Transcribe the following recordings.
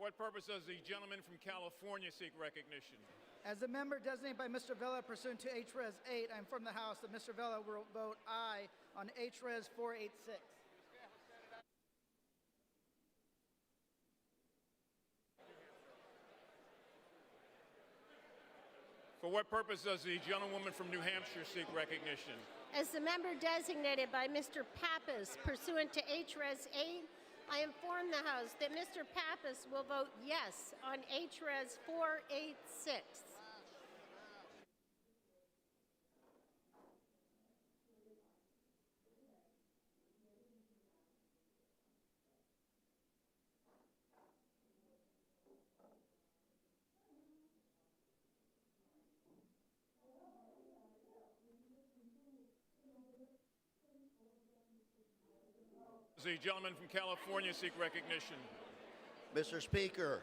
For what purpose does the gentleman from California seek recognition? As a member designated by Mr. Vella pursuant to HRes 8, I inform the House that Mr. Vella will vote aye on HRes 486. For what purpose does the gentlewoman from New Hampshire seek recognition? As the member designated by Mr. Pappas pursuant to HRes 8, I inform the House that Mr. Pappas will vote yes on HRes 486. Does the gentleman from California seek recognition? Mr. Speaker,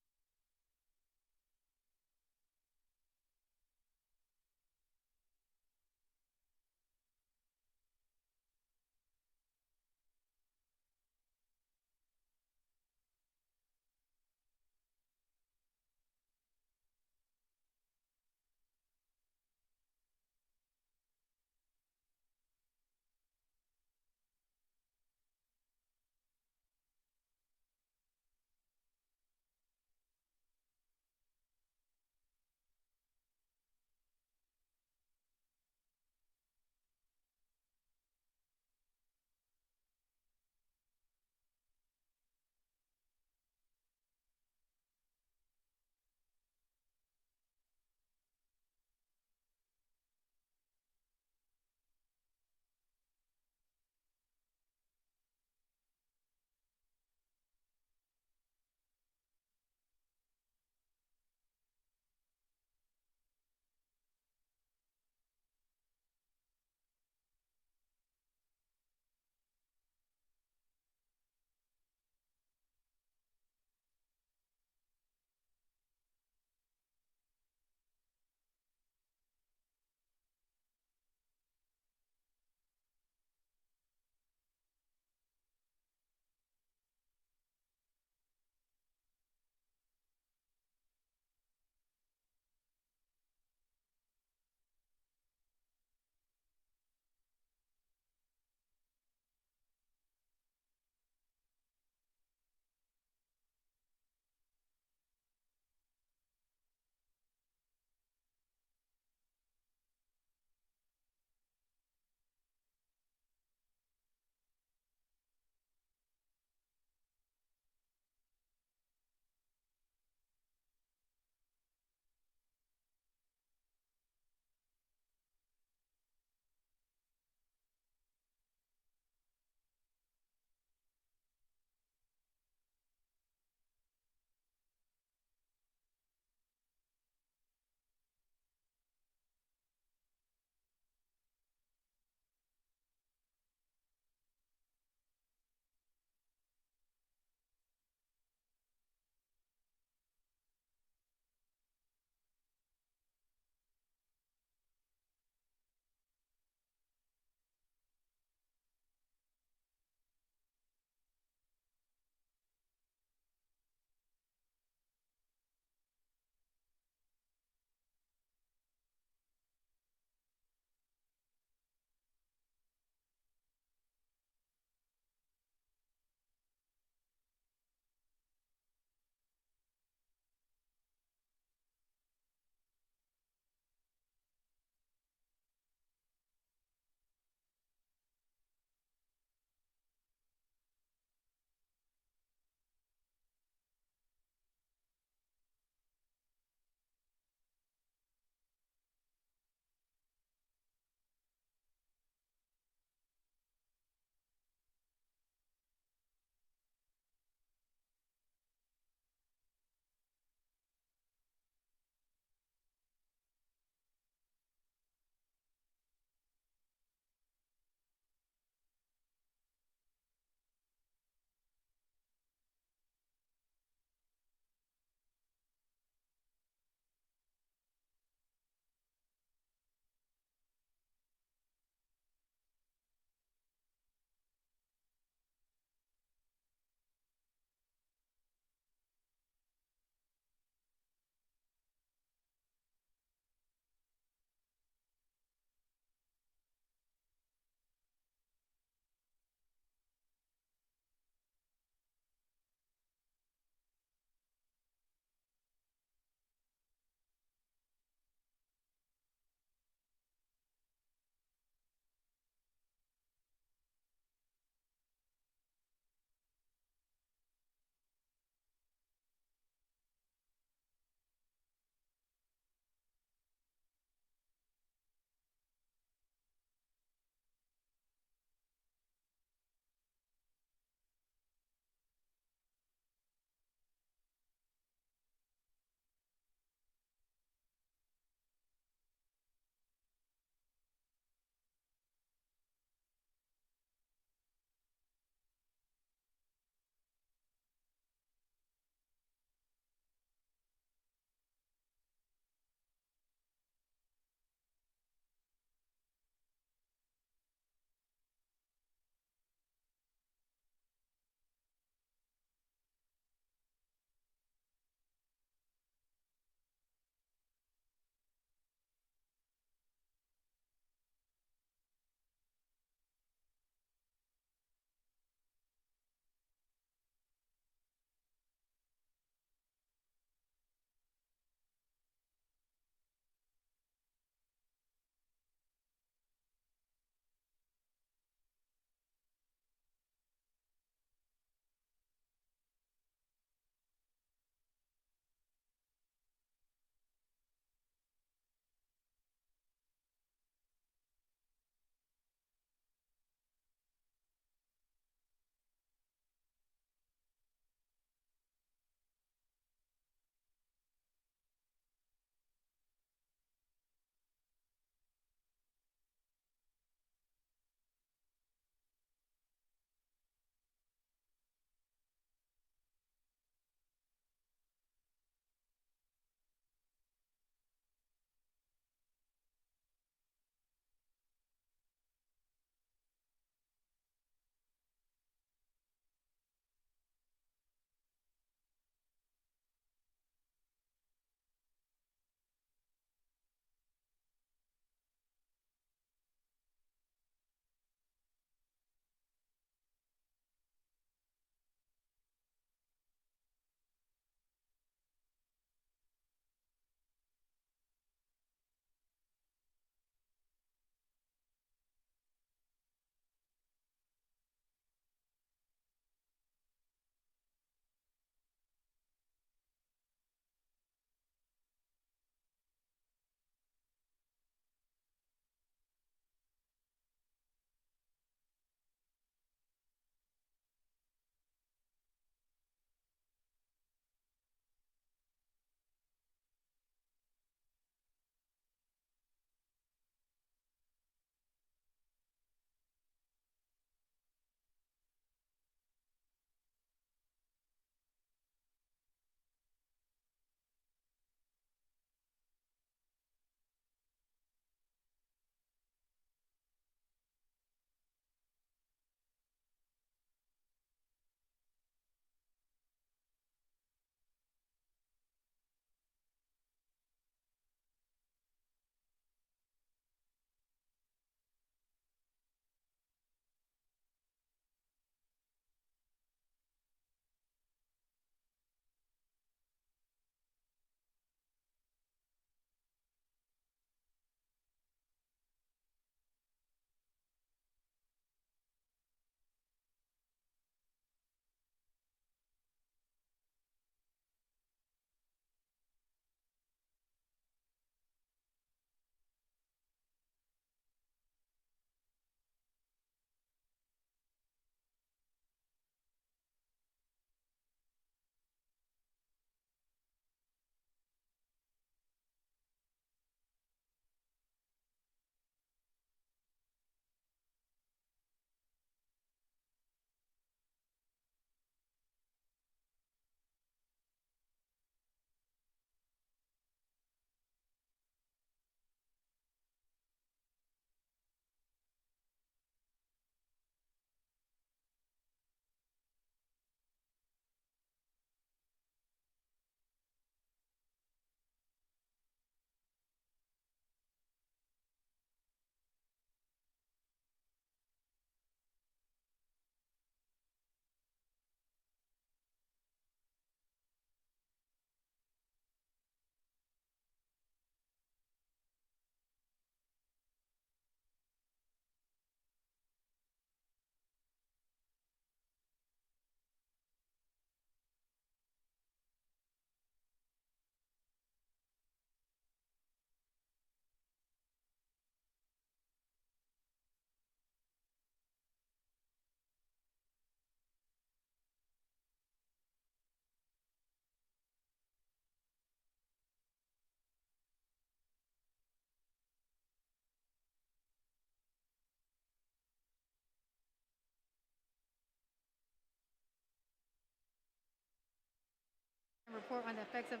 report on the effects of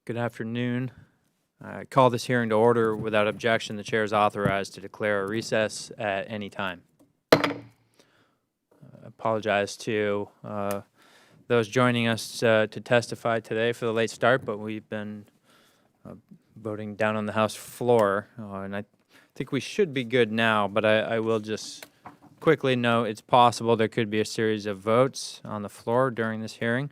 Good afternoon. I call this hearing to order. Without objection, the chair is authorized to declare a recess at any time. Apologize to those joining us to testify today for the late start, but we've been voting down on the House floor, and I think we should be good now, but I will just quickly note it's possible there could be a series of votes on the floor during this hearing,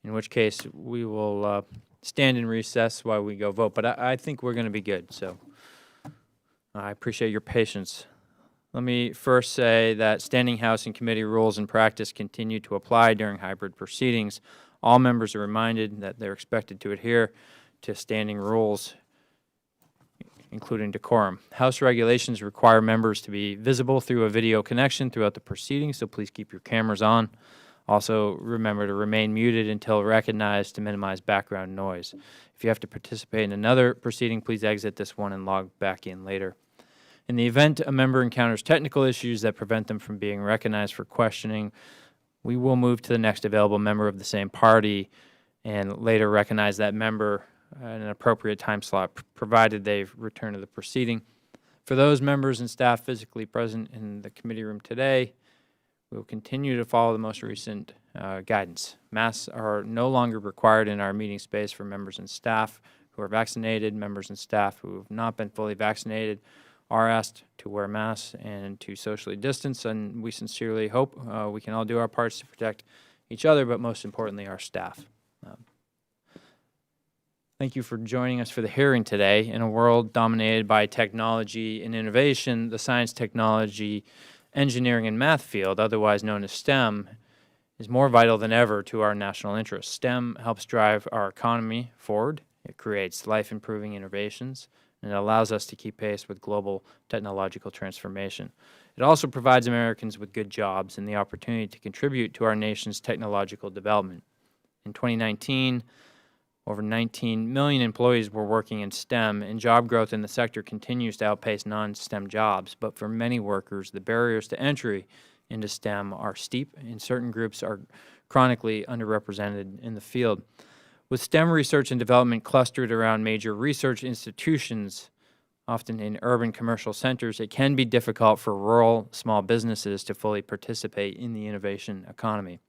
in which case we will stand in recess while we go vote. But I think we're going to be good, so I appreciate your patience. Let me first say that standing House and committee rules and practice continue to apply during hybrid proceedings. All members are reminded that they're expected to adhere to standing rules, including decorum. House regulations require members to be visible through a video connection throughout the proceedings, so please keep your cameras on. Also, remember to remain muted until recognized to minimize background noise. If you have to participate in another proceeding, please exit this one and log back in later. In the event a member encounters technical issues that prevent them from being recognized for questioning, we will move to the next available member of the same party and later recognize that member at an appropriate time slot, provided they've returned to the proceeding. For those members and staff physically present in the committee room today, we will continue to follow the most recent guidance. Masks are no longer required in our meeting space for members and staff who are vaccinated. Members and staff who have not been fully vaccinated are asked to wear masks and to socially distance, and we sincerely hope we can all do our parts to protect each other, but most importantly, our staff. Thank you for joining us for the hearing today. In a world dominated by technology and innovation, the science, technology, engineering, and math field, otherwise known as STEM, is more vital than ever to our national interests. STEM helps drive our economy forward. It creates life-improving innovations, and it allows us to keep pace with global technological transformation. It also provides Americans with good jobs and the opportunity to contribute to our nation's technological development. In 2019, over 19 million employees were working in STEM, and job growth in the sector continues to outpace non-STEM jobs. But for many workers, the barriers to entry into STEM are steep, and certain groups are chronically underrepresented in the field. With STEM research and development clustered around major research institutions, often in urban commercial centers, it can be difficult for rural small businesses to fully participate in the innovation economy.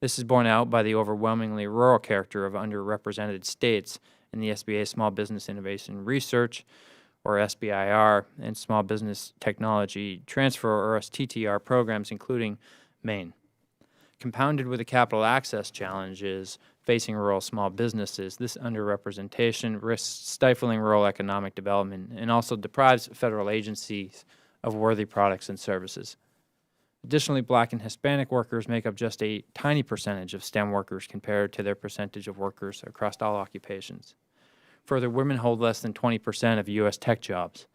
This is borne out by the overwhelmingly rural character of underrepresented states in the SBA Small Business Innovation Research, or SBIR, and Small Business Technology Transfer, or STTR, programs, including Maine. Compounded with the capital access challenges facing rural small businesses, this underrepresentation risks stifling rural economic development and also deprives federal agencies of worthy products and services. Additionally, Black and Hispanic workers make up just a tiny percentage of STEM workers compared to their percentage of workers across all occupations. Further, women hold less than 20% of U.S. tech jobs,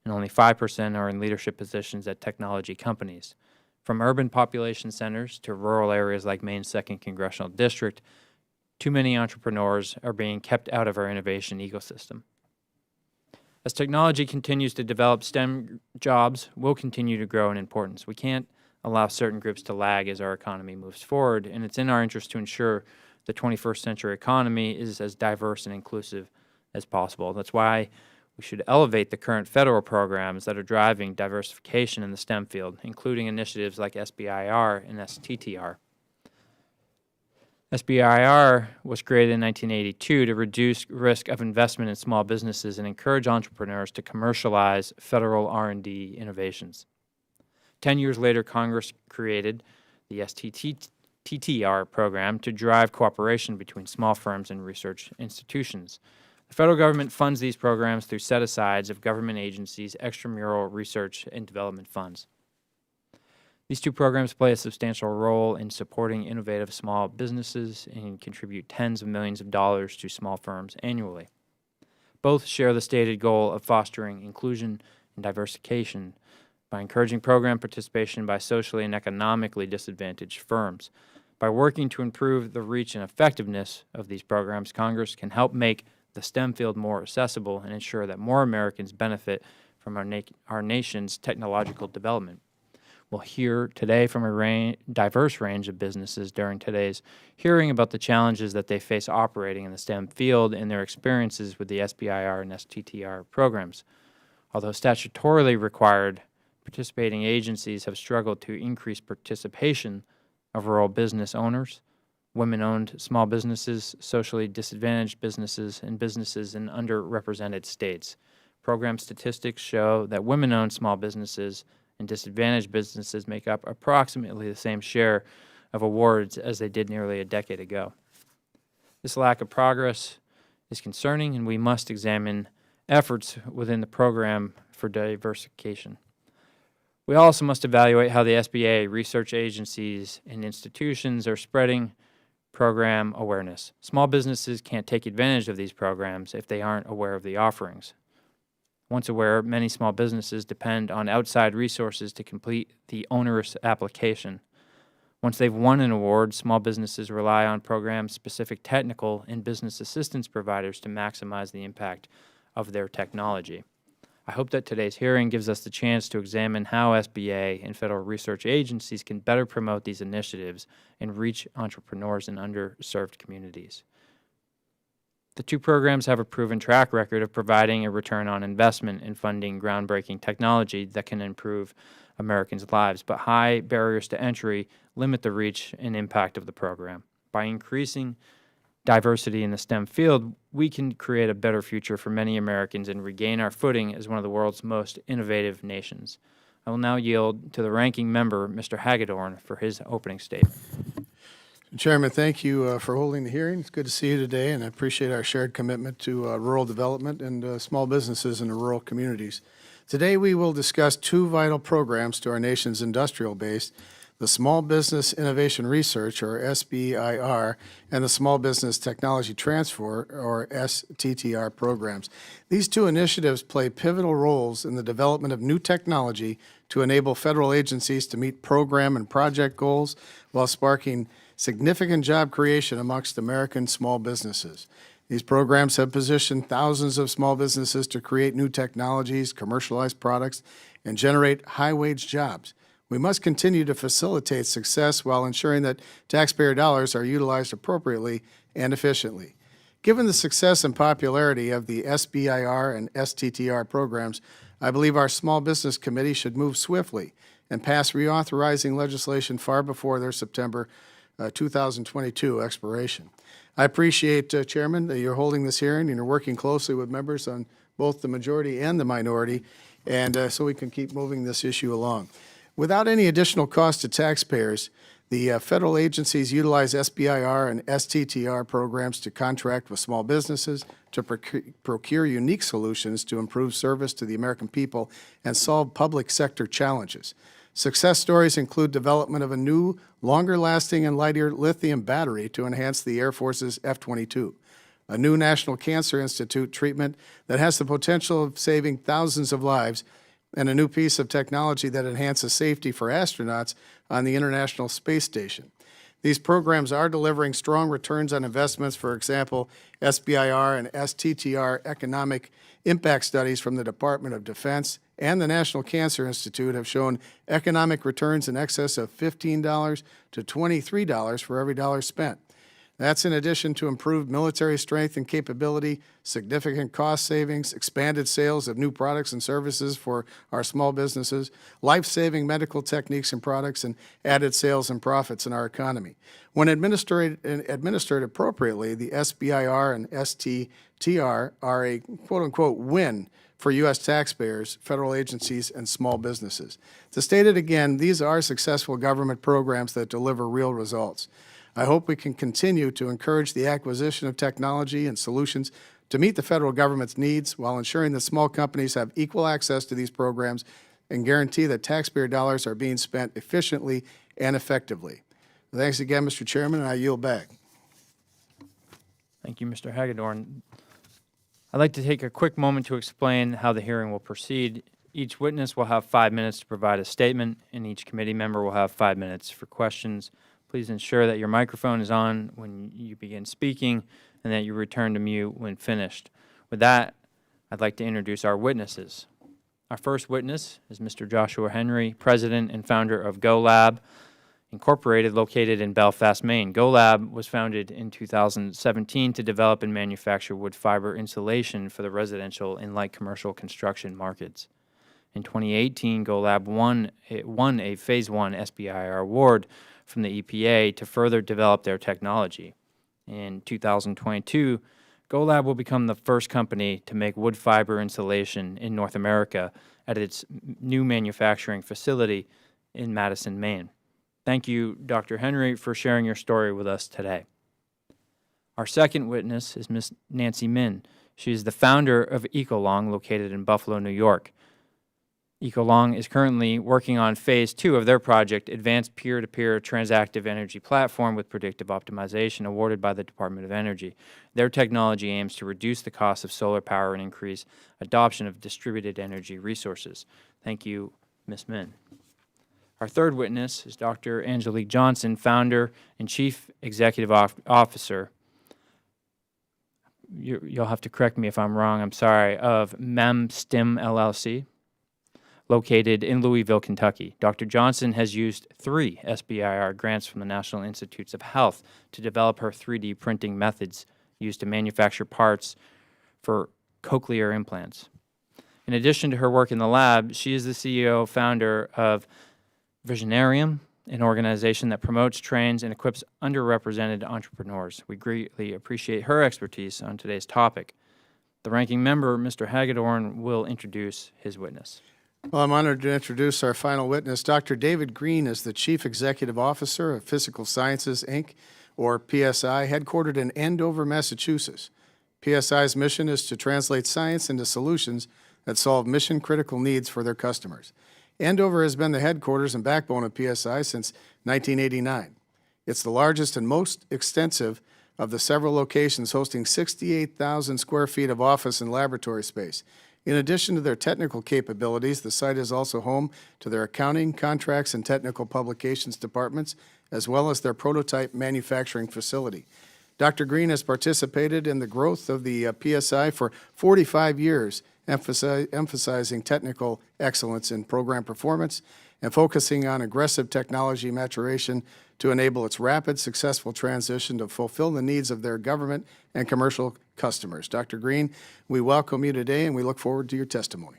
and only 5% are in leadership positions at technology companies. From urban population centers to rural areas like Maine's 2nd Congressional District, too many entrepreneurs are being kept out of our innovation ecosystem. As technology continues to develop, STEM jobs will continue to grow in importance. We can't allow certain groups to lag as our economy moves forward, and it's in our interest to ensure the 21st century economy is as diverse and inclusive as possible. That's why we should elevate the current federal programs that are driving diversification in the STEM field, including initiatives like SBIR and STTR. SBIR was created in 1982 to reduce risk of investment in small businesses and encourage entrepreneurs to commercialize federal R&D innovations. 10 years later, Congress created the STTR program to drive cooperation between small firms and research institutions. The federal government funds these programs through set-asides of government agencies' extramural research and development funds. These two programs play a substantial role in supporting innovative small businesses and contribute tens of millions of dollars to small firms annually. Both share the stated goal of fostering inclusion and diversification by encouraging program participation by socially and economically disadvantaged firms. By working to improve the reach and effectiveness of these programs, Congress can help make the STEM field more accessible and ensure that more Americans benefit from our nation's technological development. We'll hear today from a diverse range of businesses during today's hearing about the challenges that they face operating in the STEM field and their experiences with the SBIR and STTR programs. Although statutorily required, participating agencies have struggled to increase participation of rural business owners, women-owned small businesses, socially disadvantaged businesses, and businesses in underrepresented states. Program statistics show that women-owned small businesses and disadvantaged businesses make up approximately the same share of awards as they did nearly a decade ago. This lack of progress is concerning, and we must examine efforts within the program for diversification. We also must evaluate how the SBA, research agencies, and institutions are spreading program awareness. Small businesses can't take advantage of these programs if they aren't aware of the offerings. Once aware, many small businesses depend on outside resources to complete the onerous application. Once they've won an award, small businesses rely on program-specific technical and business assistance providers to maximize the impact of their technology. I hope that today's hearing gives us the chance to examine how SBA and federal research agencies can better promote these initiatives and reach entrepreneurs in underserved communities. The two programs have a proven track record of providing a return on investment in funding groundbreaking technology that can improve Americans' lives, but high barriers to entry limit the reach and impact of the program. By increasing diversity in the STEM field, we can create a better future for many Americans and regain our footing as one of the world's most innovative nations. I will now yield to the ranking member, Mr. Hagedorn, for his opening statement. Chairman, thank you for holding the hearing. It's good to see you today, and I appreciate our shared commitment to rural development and small businesses in the rural communities. Today, we will discuss two vital programs to our nation's industrial base: the Small Business Innovation Research, or SBIR, and the Small Business Technology Transfer, or STTR programs. These two initiatives play pivotal roles in the development of new technology to enable federal agencies to meet program and project goals while sparking significant job creation amongst American small businesses. These programs have positioned thousands of small businesses to create new technologies, commercialize products, and generate high-wage jobs. We must continue to facilitate success while ensuring that taxpayer dollars are utilized appropriately and efficiently. Given the success and popularity of the SBIR and STTR programs, I believe our Small Business Committee should move swiftly and pass reauthorizing legislation far before their September 2022 expiration. I appreciate, Chairman, that you're holding this hearing and you're working closely with members on both the majority and the minority, and so we can keep moving this issue along. Without any additional cost to taxpayers, the federal agencies utilize SBIR and STTR programs to contract with small businesses to procure unique solutions to improve service to the American people and solve public sector challenges. Success stories include development of a new, longer-lasting and lighter lithium battery to enhance the Air Force's F-22, a new National Cancer Institute treatment that has the potential of saving thousands of lives, and a new piece of technology that enhances safety for astronauts on the International Space Station. These programs are delivering strong returns on investments. For example, SBIR and STTR economic impact studies from the Department of Defense and the National Cancer Institute have shown economic returns in excess of $15 to $23 for every dollar spent. That's in addition to improved military strength and capability, significant cost savings, expanded sales of new products and services for our small businesses, life-saving medical techniques and products, and added sales and profits in our economy. When administered appropriately, the SBIR and STTR are a quote-unquote win for U.S. taxpayers, federal agencies, and small businesses. To state it again, these are successful government programs that deliver real results. I hope we can continue to encourage the acquisition of technology and solutions to meet the federal government's needs while ensuring that small companies have equal access to these programs and guarantee that taxpayer dollars are being spent efficiently and effectively. Thanks again, Mr. Chairman, and I yield back. Thank you, Mr. Hagedorn. I'd like to take a quick moment to explain how the hearing will proceed. Each witness will have 5 minutes to provide a statement, and each committee member will have 5 minutes for questions. Please ensure that your microphone is on when you begin speaking and that you return to mute when finished. With that, I'd like to introduce our witnesses. Our first witness is Mr. Joshua Henry, president and founder of GoLab Incorporated, located in Belfast, Maine. GoLab was founded in 2017 to develop and manufacture wood fiber insulation for the residential and light commercial construction markets. In 2018, GoLab won a Phase 1 SBIR award from the EPA to further develop their technology. In 2022, GoLab will become the first company to make wood fiber insulation in North America at its new manufacturing facility in Madison, Maine. Thank you, Dr. Henry, for sharing your story with us today. Our second witness is Ms. Nancy Min. She is the founder of Ecolong, located in Buffalo, New York. Ecolong is currently working on Phase 2 of their project, Advanced Peer-to-Peer Transactive Energy Platform with Predictive Optimization, awarded by the Department of Energy. Their technology aims to reduce the cost of solar power and increase adoption of distributed energy resources. Thank you, Ms. Min. Our third witness is Dr. Angelique Johnson, founder and chief executive officer, you'll have to correct me if I'm wrong, I'm sorry, of MEM-STIM LLC, located in Louisville, Kentucky. Dr. Johnson has used 3 SBIR grants from the National Institutes of Health to develop her 3D printing methods used to manufacture parts for cochlear implants. In addition to her work in the lab, she is the CEO founder of Visionarium, an organization that promotes, trains, and equips underrepresented entrepreneurs. We greatly appreciate her expertise on today's topic. The ranking member, Mr. Hagedorn, will introduce his witness. Well, I'm honored to introduce our final witness. Dr. David Green is the Chief Executive Officer of Physical Sciences, Inc., or PSI, headquartered in Andover, Massachusetts. PSI's mission is to translate science into solutions that solve mission-critical needs for their customers. Andover has been the headquarters and backbone of PSI since 1989. It's the largest and most extensive of the several locations, hosting 68,000 square feet of office and laboratory space. In addition to their technical capabilities, the site is also home to their accounting, contracts, and technical publications departments, as well as their prototype manufacturing facility. Dr. Green has participated in the growth of the PSI for 45 years, emphasizing technical excellence in program performance and focusing on aggressive technology maturation to enable its rapid, successful transition to fulfill the needs of their government and commercial customers. Dr. Green, we welcome you today, and we look forward to your testimony.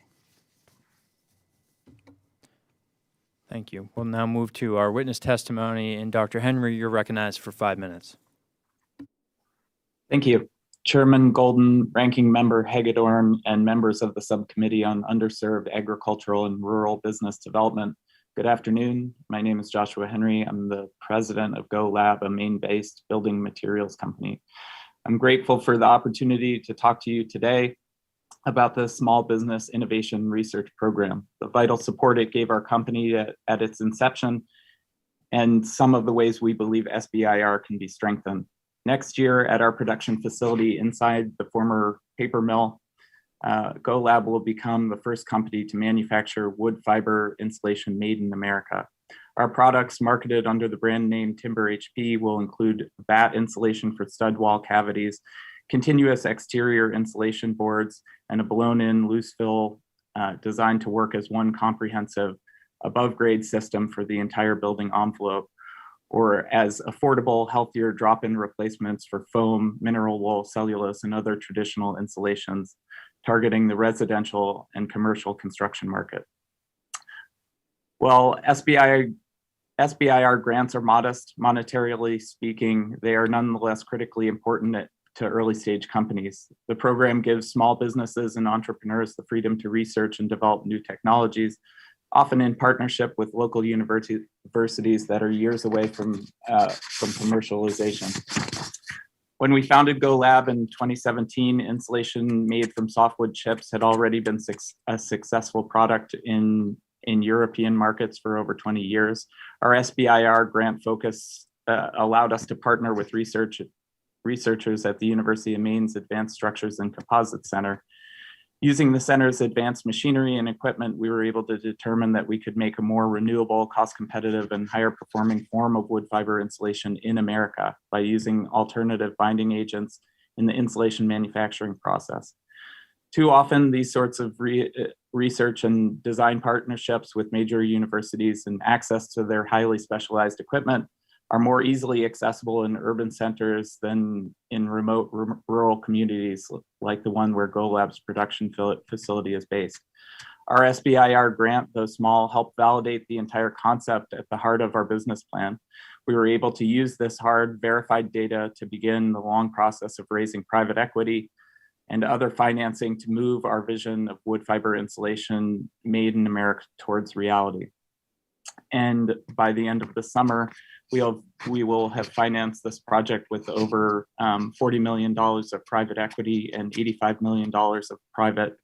Thank you. We'll now move to our witness testimony, and Dr. Henry, you're recognized for 5 minutes. Thank you. Chairman Golden, Ranking Member Hagedorn, and members of the Subcommittee on Underserved Agricultural and Rural Business Development. Good afternoon. My name is Joshua Henry. I'm the president of GoLab, a Maine-based building materials company. I'm grateful for the opportunity to talk to you today about the Small Business Innovation Research Program, the vital support it gave our company at its inception, and some of the ways we believe SBIR can be strengthened. Next year at our production facility inside the former paper mill, GoLab will become the first company to manufacture wood fiber insulation made in America. Our products marketed under the brand name Timber HP will include batt insulation for stud wall cavities, continuous exterior insulation boards, and a blown-in loose fill designed to work as one comprehensive above-grade system for the entire building envelope, or as affordable, healthier drop-in replacements for foam, mineral wool, cellulose, and other traditional insulations, targeting the residential and commercial construction market. Well, SBIR grants are modest, monetarily speaking. They are nonetheless critically important to early stage companies. The program gives small businesses and entrepreneurs the freedom to research and develop new technologies, often in partnership with local universities that are years away from commercialization. When we founded GoLab in 2017, insulation made from softwood chips had already been a successful product in European markets for over 20 years. Our SBIR grant focus allowed us to partner with researchers at the University of Maine's Advanced Structures and Composites Center. Using the center's advanced machinery and equipment, we were able to determine that we could make a more renewable, cost-competitive, and higher-performing form of wood fiber insulation in America by using alternative binding agents in the insulation manufacturing process. Too often, these sorts of research and design partnerships with major universities and access to their highly specialized equipment are more easily accessible in urban centers than in remote rural communities like the one where GoLab's production facility is based. Our SBIR grant, though small, helped validate the entire concept at the heart of our business plan. We were able to use this hard, verified data to begin the long process of raising private equity and other financing to move our vision of wood fiber insulation made in America towards reality. And by the end of the summer, we will have financed this project with over $40 million of private equity and $85 million of private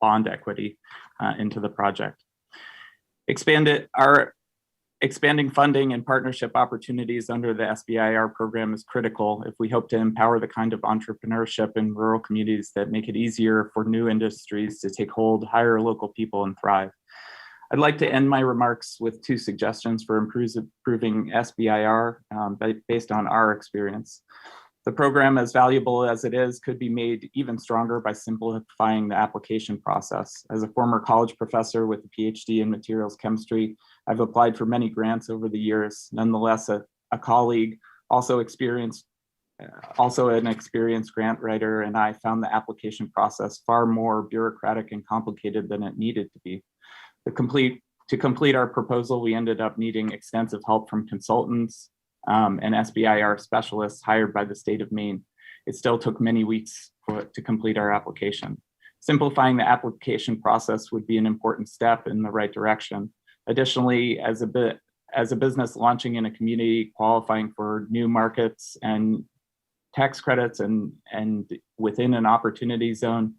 bond equity into the project. Expanding funding and partnership opportunities under the SBIR program is critical if we hope to empower the kind of entrepreneurship in rural communities that make it easier for new industries to take hold, hire local people, and thrive. I'd like to end my remarks with 2 suggestions for improving SBIR based on our experience. The program, as valuable as it is, could be made even stronger by simplifying the application process. As a former college professor with a PhD in materials chemistry, I've applied for many grants over the years. Nonetheless, a colleague, also an experienced grant writer, and I found the application process far more bureaucratic and complicated than it needed to be. To complete our proposal, we ended up needing extensive help from consultants and SBIR specialists hired by the state of Maine. It still took many weeks to complete our application. Simplifying the application process would be an important step in the right direction. Additionally, as a business launching in a community, qualifying for new markets and tax credits and within an opportunity zone,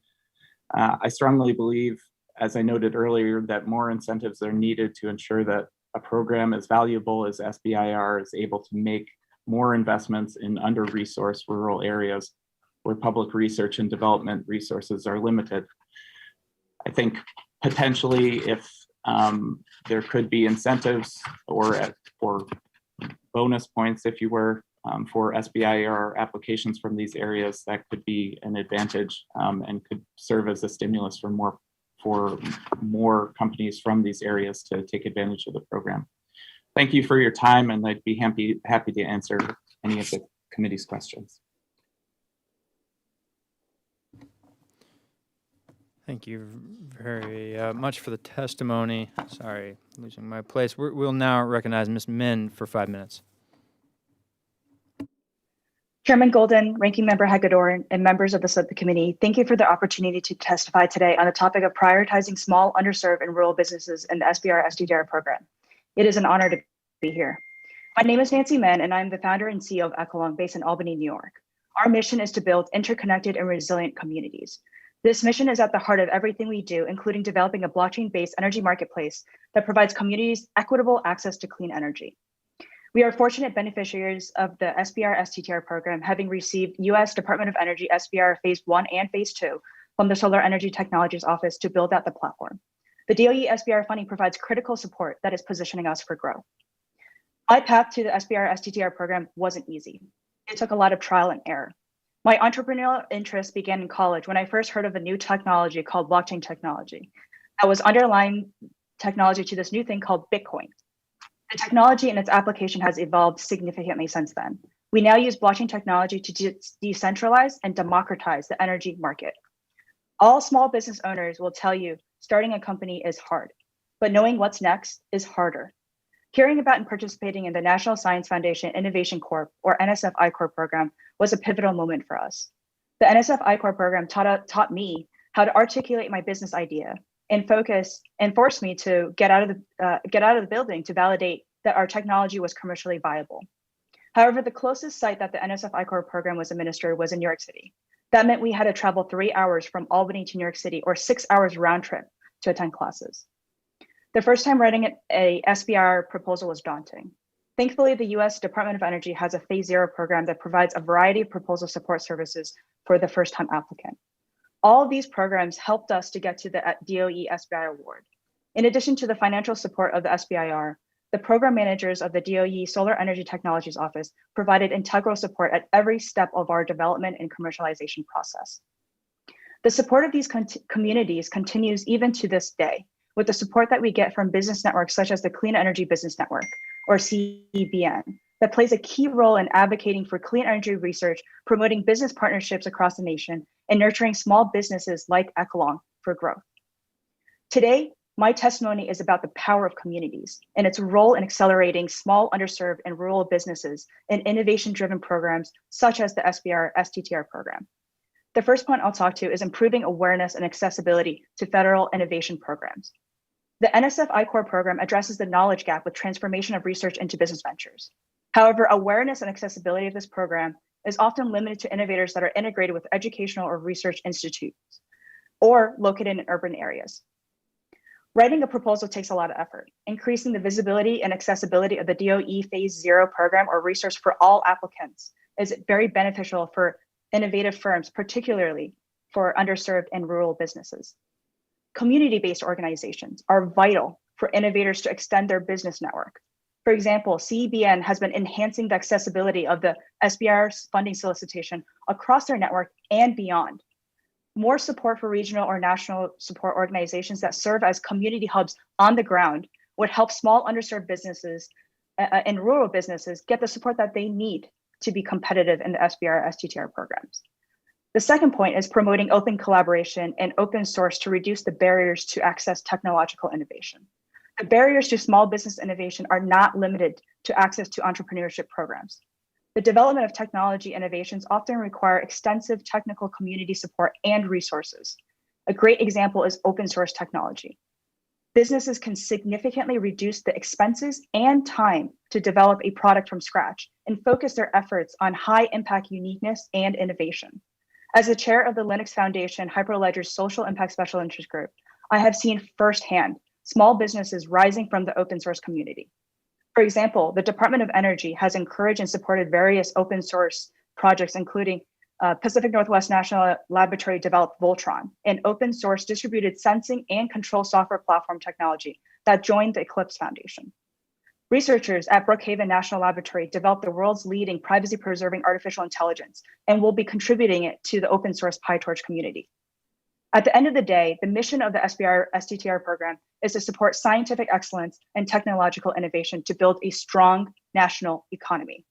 I strongly believe, as I noted earlier, that more incentives are needed to ensure that a program as valuable as SBIR is able to make more investments in under-resourced rural areas where public research and development resources are limited. I think potentially if there could be incentives or bonus points, if you were, for SBIR applications from these areas, that could be an advantage and could serve as a stimulus for more companies from these areas to take advantage of the program. Thank you for your time, and I'd be happy to answer any of the committee's questions. Thank you very much for the testimony. Sorry, losing my place. We'll now recognize Ms. Min for 5 minutes. Chairman Golden, Ranking Member Hagedorn, and members of the subcommittee, thank you for the opportunity to testify today on the topic of prioritizing small, underserved, and rural businesses in the SBIR STTR program. It is an honor to be here. My name is Nancy Min, and I'm the founder and CEO of Echelon, based in Albany, New York. Our mission is to build interconnected and resilient communities. This mission is at the heart of everything we do, including developing a blockchain-based energy marketplace that provides communities equitable access to clean energy. We are fortunate beneficiaries of the SBIR STTR program, having received U.S. Department of Energy SBIR Phase 1 and Phase 2 from the Solar Energy Technologies Office to build out the platform. The DOE SBIR funding provides critical support that is positioning us for growth. My path to the SBIR STTR program wasn't easy. It took a lot of trial and error. My entrepreneurial interest began in college when I first heard of a new technology called blockchain technology that was underlying technology to this new thing called Bitcoin. The technology and its application has evolved significantly since then. We now use blockchain technology to decentralize and democratize the energy market. All small business owners will tell you starting a company is hard, but knowing what's next is harder. Hearing about and participating in the National Science Foundation Innovation Corp, or NSF I-Corp program, was a pivotal moment for us. The NSF I-Corp program taught me how to articulate my business idea and forced me to get out of the building to validate that our technology was commercially viable. However, the closest site that the NSF I-Corp program was administered was in New York City. That meant we had to travel 3 hours from Albany to New York City, or 6 hours round trip to attend classes. The first time writing a SBIR proposal was daunting. Thankfully, the US Department of Energy has a Phase 0 program that provides a variety of proposal support services for the first-time applicant. All of these programs helped us to get to the DOE SBIR award. In addition to the financial support of the SBIR, the program managers of the DOE Solar Energy Technologies Office provided integral support at every step of our development and commercialization process. The support of these communities continues even to this day, with the support that we get from business networks such as the Clean Energy Business Network, or CEBN, that plays a key role in advocating for clean energy research, promoting business partnerships across the nation, and nurturing small businesses like Ecolong for growth. Today, my testimony is about the power of communities and its role in accelerating small, underserved, and rural businesses and innovation-driven programs such as the SBIR STTR program. The first point I'll talk to is improving awareness and accessibility to federal innovation programs. The NSF I-Corps program addresses the knowledge gap with transformation of research into business ventures. However, awareness and accessibility of this program is often limited to innovators that are integrated with educational or research institutes or located in urban areas. Writing a proposal takes a lot of effort. Increasing the visibility and accessibility of the DOE Phase 0 program or research for all applicants is very beneficial for innovative firms, particularly for underserved and rural businesses. Community-based organizations are vital for innovators to extend their business network. For example, CEBN has been enhancing the accessibility of the SBIR funding solicitation across their network and beyond. More support for regional or national support organizations that serve as community hubs on the ground would help small underserved businesses and rural businesses get the support that they need to be competitive in the SBIR STTR programs. The second point is promoting open collaboration and open source to reduce the barriers to access technological innovation. The barriers to small business innovation are not limited to access to entrepreneurship programs. The development of technology innovations often require extensive technical community support and resources. A great example is open source technology. Businesses can significantly reduce the expenses and time to develop a product from scratch and focus their efforts on high impact uniqueness and innovation. As the chair of the Linux Foundation Hyperledger's Social Impact Special Interest Group, I have seen firsthand small businesses rising from the open source community. For example, the Department of Energy has encouraged and supported various open source projects, including Pacific Northwest National Laboratory developed Voltron, an open source distributed sensing and control software platform technology that joined the Eclipse Foundation. Researchers at Brookhaven National Laboratory developed the world's leading privacy-preserving artificial intelligence and will be contributing it to the open source PyTorch community. At the end of the day, the mission of the SBIR STTR program is to support scientific excellence and technological innovation to build a strong national economy.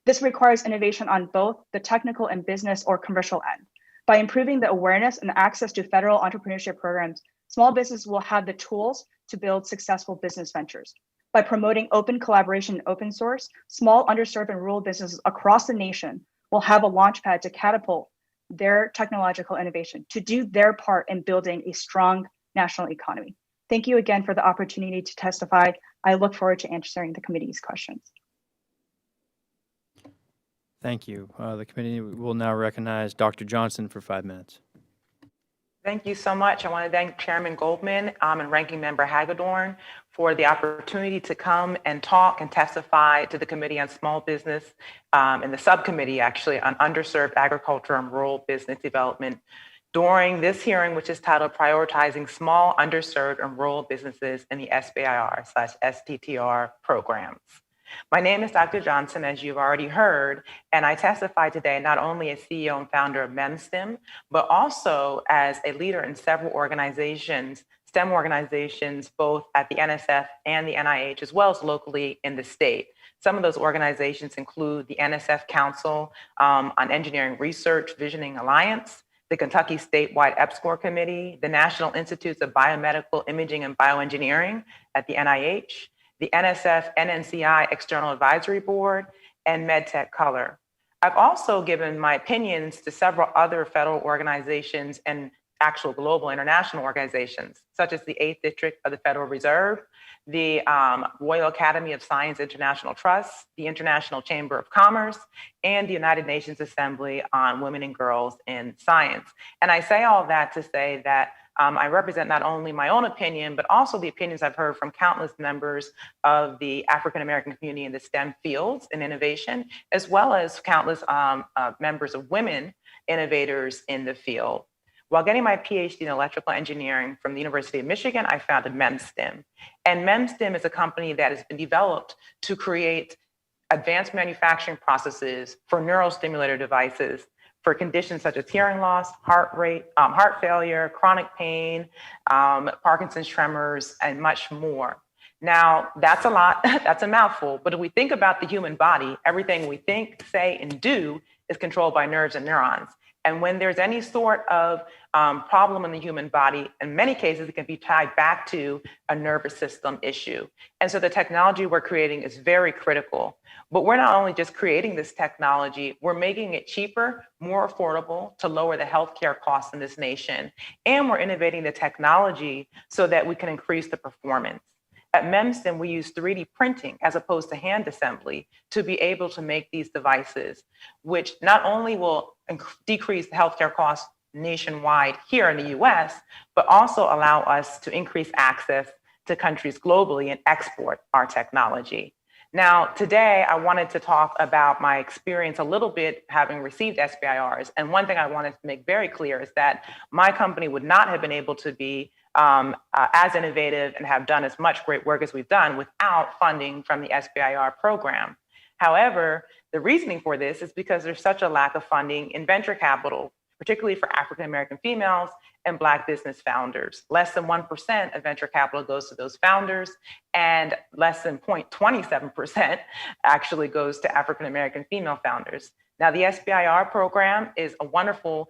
This requires innovation on both the technical and business or commercial end. By improving the awareness and access to federal entrepreneurship programs, small businesses will have the tools to build successful business ventures. By promoting open collaboration and open source, small, underserved, and rural businesses across the nation will have a launchpad to catapult their technological innovation, to do their part in building a strong national economy. Thank you again for the opportunity to testify. I look forward to answering the committee's questions. Thank you. The committee will now recognize Dr. Johnson for 5 minutes. Thank you so much. I want to thank Chairman Goldman and Ranking Member Hagedorn for the opportunity to come and talk and testify to the Committee on Small Business and the subcommittee actually on underserved agriculture and rural business development during this hearing, which is titled Prioritizing Small, Underserved, and Rural Businesses in the SBIR/STTR Programs. My name is Dr. Johnson, as you've already heard, and I testify today not only as CEO and founder of MEMSTEM, but also as a leader in several organizations, STEM organizations, both at the NSF and the NIH, as well as locally in the state. Some of those organizations include the NSF Council on Engineering Research Visioning Alliance, the Kentucky Statewide EPSCoR Committee, the National Institutes of Biomedical Imaging and Bioengineering at the NIH, the NSF NNCI External Advisory Board, and MedTech Color. I've also given my opinions to several other federal organizations and actual global international organizations, such as the 8th District of the Federal Reserve, the Royal Academy of Science International Trust, the International Chamber of Commerce, and the United Nations Assembly on Women and Girls in Science. And I say all that to say that I represent not only my own opinion, but also the opinions I've heard from countless members of the African-American community in the STEM fields and innovation, as well as countless members of women innovators in the field. While getting my PhD in electrical engineering from the University of Michigan, I founded MEMSTEM. And MEMSTEM is a company that has been developed to create advanced manufacturing processes for neurostimulator devices for conditions such as hearing loss, heart failure, chronic pain, Parkinson's, tremors, and much more. Now, that's a lot, that's a mouthful, but if we think about the human body, everything we think, say, and do is controlled by nerves and neurons. And when there's any sort of problem in the human body, in many cases, it can be tied back to a nervous system issue. And so the technology we're creating is very critical. But we're not only just creating this technology, we're making it cheaper, more affordable to lower the healthcare costs in this nation. And we're innovating the technology so that we can increase the performance. At Memston, we use 3D printing as opposed to hand assembly to be able to make these devices, which not only will decrease the healthcare costs nationwide here in the US, but also allow us to increase access to countries globally and export our technology. Now, today, I wanted to talk about my experience a little bit having received SBIRs. And one thing I wanted to make very clear is that my company would not have been able to be as innovative and have done as much great work as we've done without funding from the SBIR program. However, the reasoning for this is because there's such a lack of funding in venture capital, particularly for African-American females and Black business founders. Less than 1% of venture capital goes to those founders, and less than 0.27% actually goes to African-American female founders. Now, the SBIR program is a wonderful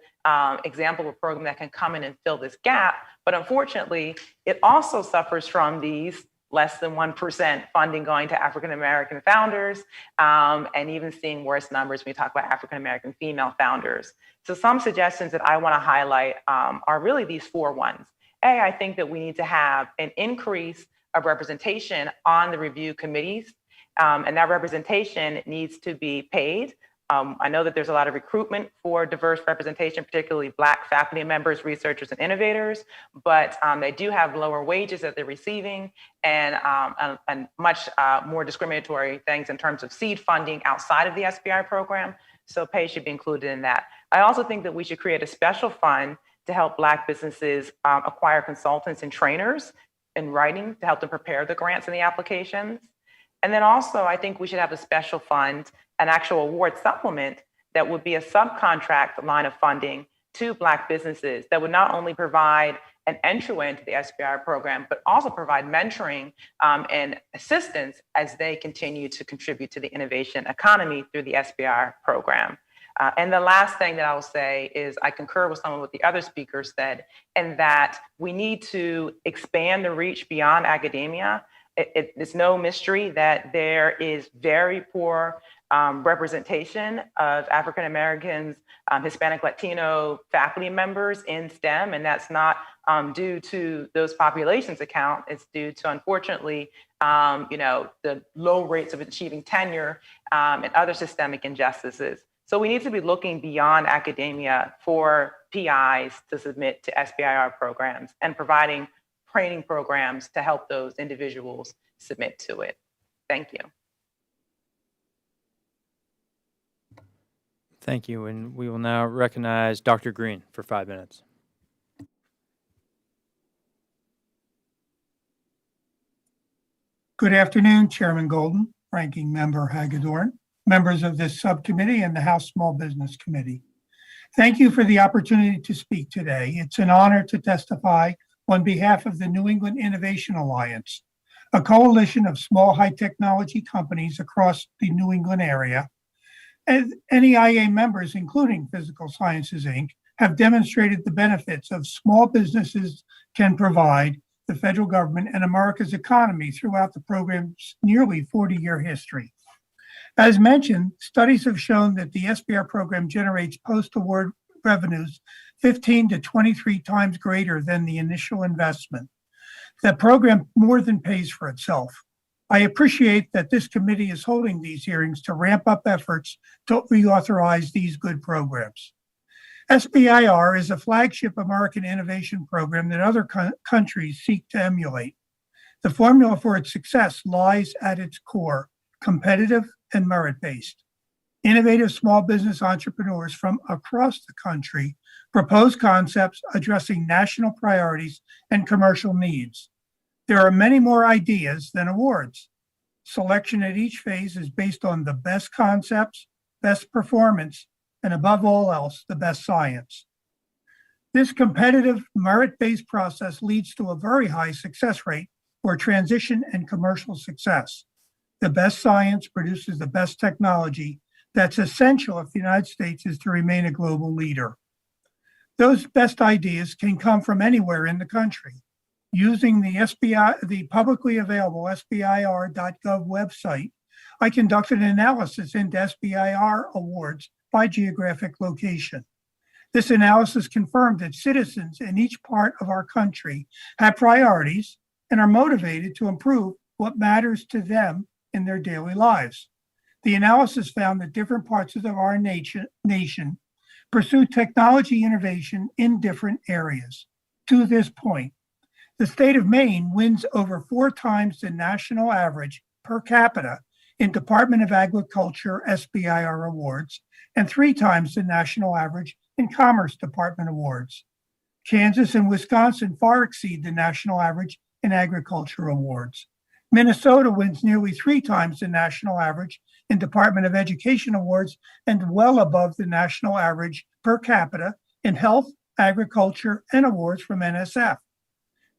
example of a program that can come in and fill this gap, but unfortunately, it also suffers from these less than 1% funding going to African-American founders, and even seeing worse numbers when we talk about African-American female founders. So some suggestions that I want to highlight are really these 4 ones. A, I think that we need to have an increase of representation on the review committees, and that representation needs to be paid. I know that there's a lot of recruitment for diverse representation, particularly Black faculty members, researchers, and innovators, but they do have lower wages that they're receiving and much more discriminatory things in terms of seed funding outside of the SBI program. So pay should be included in that. I also think that we should create a special fund to help Black businesses acquire consultants and trainers in writing to help them prepare the grants and the applications. And then also, I think we should have a special fund, an actual award supplement that would be a subcontract line of funding to Black businesses that would not only provide an entryway into the SBIR program, but also provide mentoring and assistance as they continue to contribute to the innovation economy through the SBIR program. And the last thing that I will say is I concur with some of what the other speakers said, in that we need to expand the reach beyond academia. It's no mystery that there is very poor representation of African Americans, Hispanic, Latino faculty members in STEM, and that's not due to those populations account. It's due to, unfortunately, the low rates of achieving tenure and other systemic injustices. So we need to be looking beyond academia for PIs to submit to SBIR programs and providing training programs to help those individuals submit to it. Thank you. Thank you. And we will now recognize Dr. Green for 5 minutes. Good afternoon, Chairman Golden, Ranking Member Hagedorn, members of this subcommittee and the House Small Business Committee. Thank you for the opportunity to speak today. It's an honor to testify on behalf of the New England Innovation Alliance, a coalition of small high technology companies across the New England area. And NEIA members, including Physical Sciences, Inc., have demonstrated the benefits of small businesses can provide the federal government and America's economy throughout the program's nearly 40-year history. As mentioned, studies have shown that the SBIR program generates post-award revenues 15 to 23 times greater than the initial investment. That program more than pays for itself. I appreciate that this committee is holding these hearings to ramp up efforts to reauthorize these good programs. SBIR is a flagship American innovation program that other countries seek to emulate. The formula for its success lies at its core, competitive and merit-based. Innovative small business entrepreneurs from across the country propose concepts addressing national priorities and commercial needs. There are many more ideas than awards. Selection at each phase is based on the best concepts, best performance, and above all else, the best science. This competitive, merit-based process leads to a very high success rate for transition and commercial success. The best science produces the best technology that's essential if the United States is to remain a global leader. Those best ideas can come from anywhere in the country. Using the publicly available SBIR.gov website, I conducted an analysis into SBIR awards by geographic location. This analysis confirmed that citizens in each part of our country have priorities and are motivated to improve what matters to them in their daily lives. The analysis found that different parts of our nation pursue technology innovation in different areas. To this point, the state of Maine wins over 4 times the national average per capita in Department of Agriculture SBIR awards and 3 times the national average in Commerce Department awards. Kansas and Wisconsin far exceed the national average in agriculture awards. Minnesota wins nearly 3 times the national average in Department of Education awards and well above the national average per capita in health, agriculture, and awards from NSF.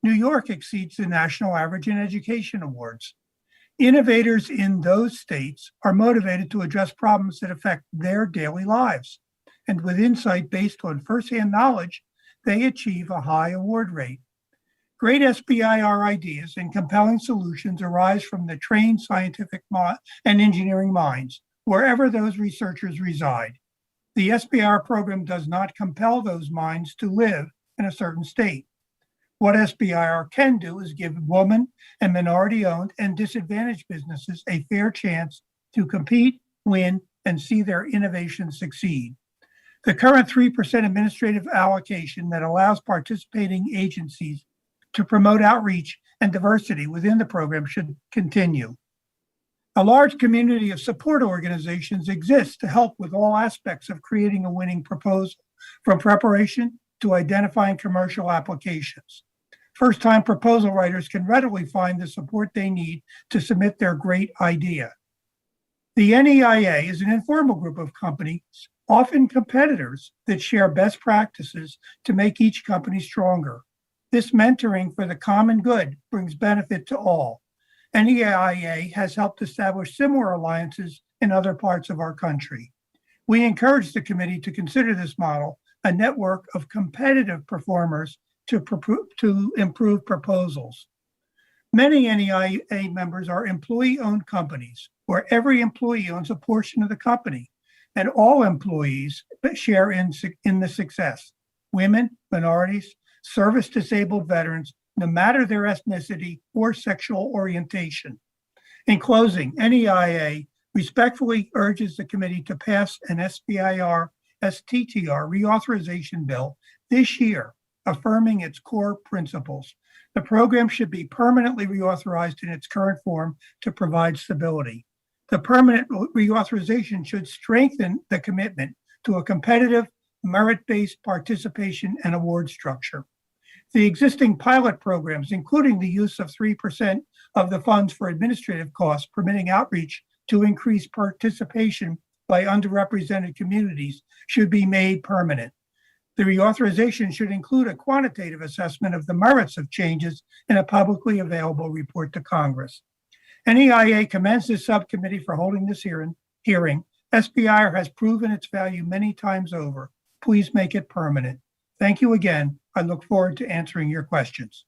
New York exceeds the national average in education awards. Innovators in those states are motivated to address problems that affect their daily lives. And with insight based on firsthand knowledge, they achieve a high award rate. Great SBIR ideas and compelling solutions arise from the trained scientific and engineering minds, wherever those researchers reside. The SBIR program does not compel those minds to live in a certain state. What SBIR can do is give women and minority-owned and disadvantaged businesses a fair chance to compete, win, and see their innovations succeed. The current 3% administrative allocation that allows participating agencies to promote outreach and diversity within the program should continue. A large community of support organizations exists to help with all aspects of creating a winning proposal, from preparation to identifying commercial applications. First-time proposal writers can readily find the support they need to submit their great idea. The NEIA is an informal group of companies, often competitors, that share best practices to make each company stronger. This mentoring for the common good brings benefit to all. NEIA has helped establish similar alliances in other parts of our country. We encourage the committee to consider this model a network of competitive performers to improve proposals. Many NEIA members are employee-owned companies, where every employee owns a portion of the company, and all employees share in the success. Women, minorities, service-disabled veterans, no matter their ethnicity or sexual orientation. In closing, NEIA respectfully urges the committee to pass an SBIR STTR reauthorization bill this year, affirming its core principles. The program should be permanently reauthorized in its current form to provide stability. The permanent reauthorization should strengthen the commitment to a competitive, merit-based participation and award structure. The existing pilot programs, including the use of 3% of the funds for administrative costs, permitting outreach to increase participation by underrepresented communities, should be made permanent. The reauthorization should include a quantitative assessment of the merits of changes in a publicly available report to Congress. NEIA commends this subcommittee for holding this hearing. SBIR has proven its value many times over. Please make it permanent. Thank you again. I look forward to answering your questions.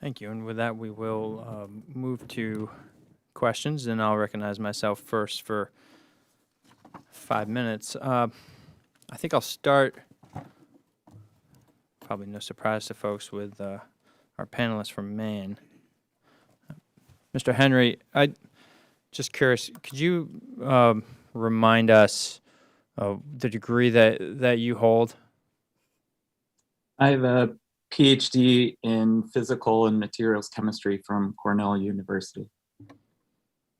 Thank you. And with that, we will move to questions, and I'll recognize myself first for 5 minutes. I think I'll start, probably no surprise to folks, with our panelists from Maine. Mr. Henry, I'm just curious, could you remind us the degree that you hold? I have a PhD in physical and materials chemistry from Cornell University.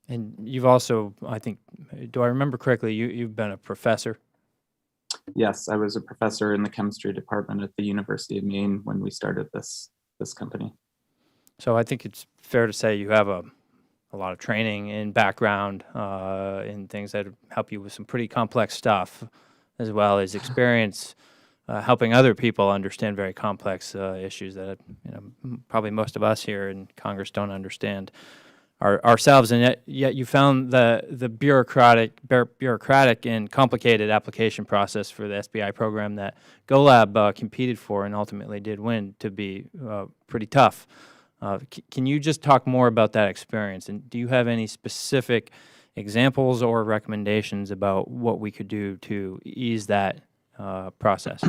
And you've also, I think, do I remember correctly, you've been a professor? Yes, I was a professor in the chemistry department at the University of Maine when we started this company. So I think it's fair to say you have a a lot of training and background in things that help you with some pretty complex stuff, as well as experience helping other people understand very complex issues that probably most of us here in Congress don't understand ourselves. And yet you found the bureaucratic and complicated application process for the SBI program that GoLab competed for and ultimately did win to be pretty tough. Can you just talk more about that experience? And do you have any specific examples or recommendations about what we could do to ease that process?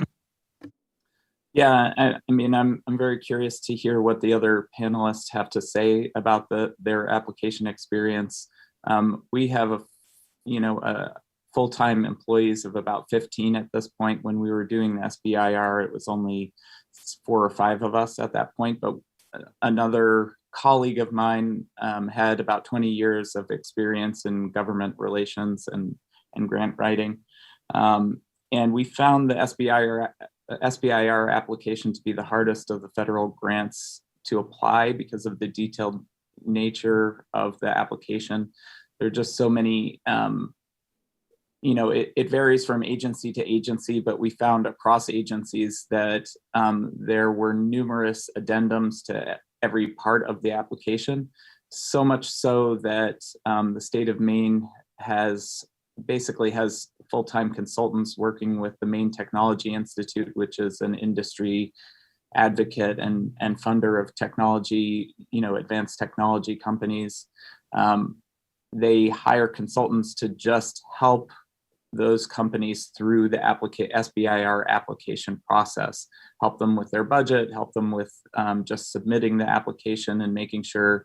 Yeah, I mean, I'm very curious to hear what the other panelists have to say about their application experience. We have a full-time employees of about 15 at this point. When we were doing the SBIR, it was only 4 or 5 of us at that point, but another colleague of mine had about 20 years of experience in government relations and grant writing. And we found the SBIR application to be the hardest of the federal grants to apply because of the detailed nature of the application. There are just so many, it varies from agency to agency, but we found across agencies that there were numerous addendums to every part of the application, so much so that the state of Maine has full-time consultants working with the Maine Technology Institute, which is an industry advocate and funder of technology, advanced technology companies. They hire consultants to just help those companies through the SBIR application process, help them with their budget, help them with just submitting the application and making sure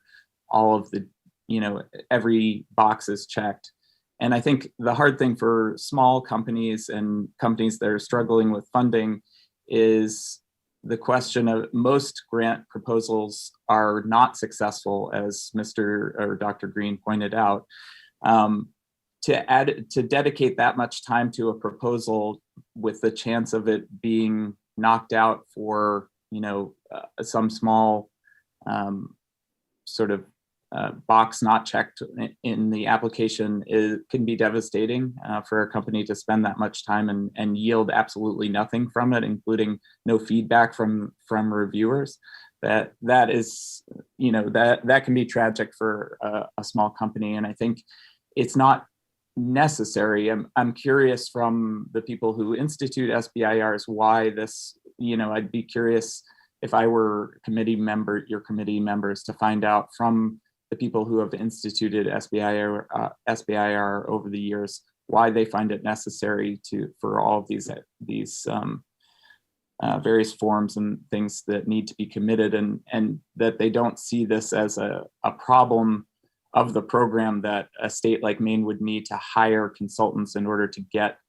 all of the, every box is checked. And I think the hard thing for small companies and companies that are struggling with funding is the question of most grant proposals are not successful, as Dr. Green pointed out. To dedicate that much time to a proposal with the chance of it being knocked out for some small sort of box not checked in the application can be devastating for a company to spend that much time and yield absolutely nothing from it, including no feedback from reviewers. That is, that can be tragic for a small company. And I think it's not necessary. I'm curious from the people who institute SBIRs why this, I'd be curious if I were your committee members to find out from the people who have instituted SBIR over the years, why they find it necessary for all of these various forms and things that need to be committed, and that they don't see this as a problem of the program, that a state like Maine would need to hire consultants in order to get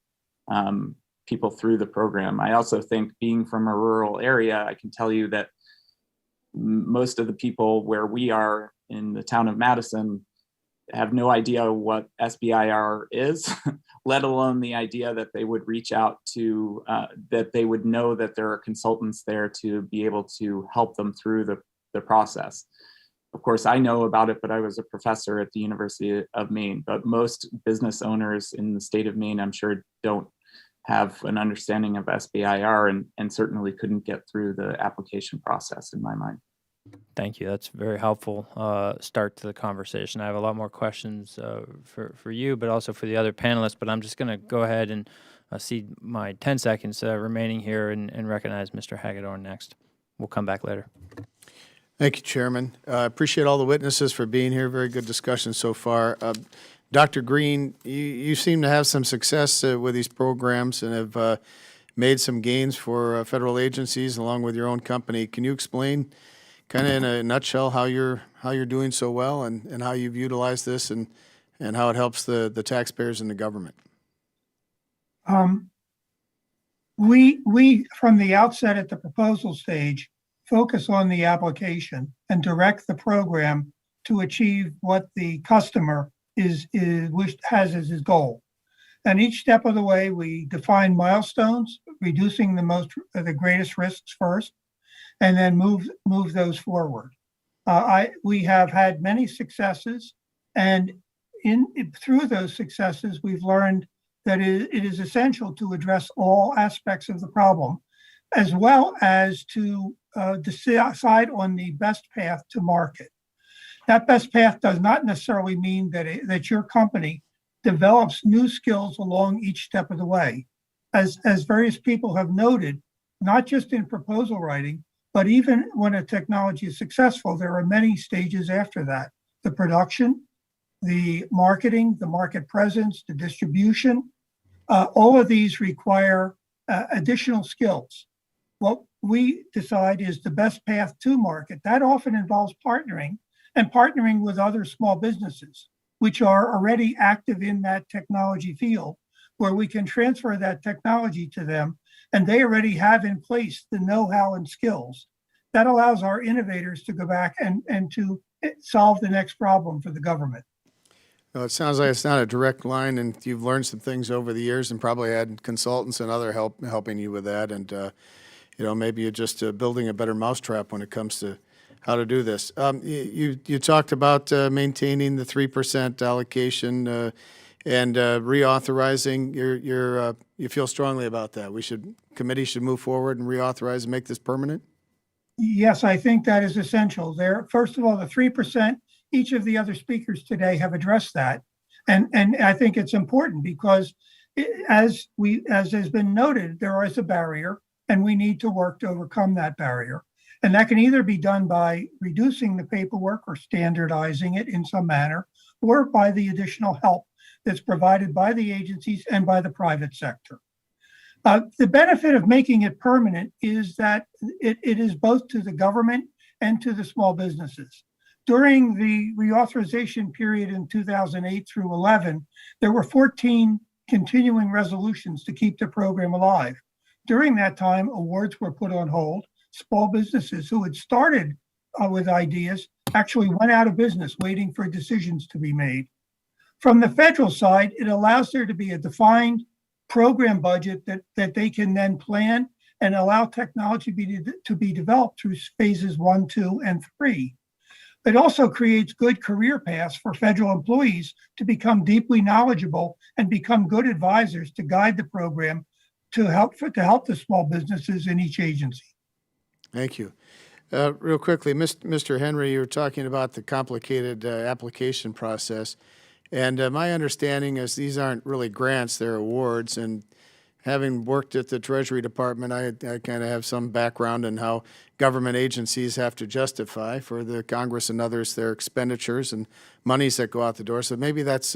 people through the program. I also think, being from a rural area, I can tell you that most of the people where we are in the town of Madison have no idea what SBIR is, let alone the idea that they would reach out to, that they would know that there are consultants there to be able to help them through the process. Of course, I know about it, but I was a professor at the University of Maine. But most business owners in the state of Maine, I'm sure, don't have an understanding of SBIR and certainly couldn't get through the application process, in my mind. Thank you. That's a very helpful start to the conversation. I have a lot more questions for you, but also for the other panelists. But I'm just going to go ahead and cede my 10 seconds remaining here and recognize Mr. Hagedorn next. We'll come back later. Thank you, Chairman. I appreciate all the witnesses for being here. Very good discussion so far. Dr. Green, you seem to have some success with these programs and have made some gains for federal agencies along with your own company. Can you explain, kind of in a nutshell, how you're doing so well and how you've utilized this and how it helps the taxpayers and the government? We from the outset at the proposal stage focus on the application and direct the program to achieve what the customer has as his goal. And each step of the way, we define milestones, reducing the greatest risks first, and then move those forward. We have had many successes, and through those successes, we've learned that it is essential to address all aspects of the problem, as well as to decide on the best path to market. That best path does not necessarily mean that your company develops new skills along each step of the way. As various people have noted, not just in proposal writing, but even when a technology is successful, there are many stages after that. The production, the marketing, the market presence, the distribution, all of these require additional skills. What we decide is the best path to market. That often involves partnering and partnering with other small businesses, which are already active in that technology field, where we can transfer that technology to them, and they already have in place the know-how and skills. That allows our innovators to go back and to solve the next problem for the government. Well, it sounds like it's not a direct line, and you've learned some things over the years and probably had consultants and other help helping you with that. And, maybe you're just building a better mousetrap when it comes to how to do this. You talked about maintaining the 3% allocation and reauthorizing. You feel strongly about that. Committee should move forward and reauthorize and make this permanent? Yes, I think that is essential. First of all, the 3%, each of the other speakers today have addressed that. And I think it's important because as has been noted, there is a barrier and we need to work to overcome that barrier. And that can either be done by reducing the paperwork or standardizing it in some manner, or by the additional help that's provided by the agencies and by the private sector. The benefit of making it permanent is that it is both to the government and to the small businesses. During the reauthorization period in 2008 through 11, there were 14 continuing resolutions to keep the program alive. During that time, awards were put on hold. Small businesses who had started with ideas actually went out of business waiting for decisions to be made. From the federal side, it allows there to be a defined program budget that they can then plan and allow technology to be developed through phases 1, 2, and 3. It also creates good career paths for federal employees to become deeply knowledgeable and become good advisors to guide the program to help the small businesses in each agency. Thank you. Real quickly, Mr. Henry, you were talking about the complicated application process. And my understanding is these aren't really grants, they're awards. And having worked at the Treasury Department, I kind of have some background in how government agencies have to justify for the Congress and others their expenditures and monies that go out the door. So maybe that's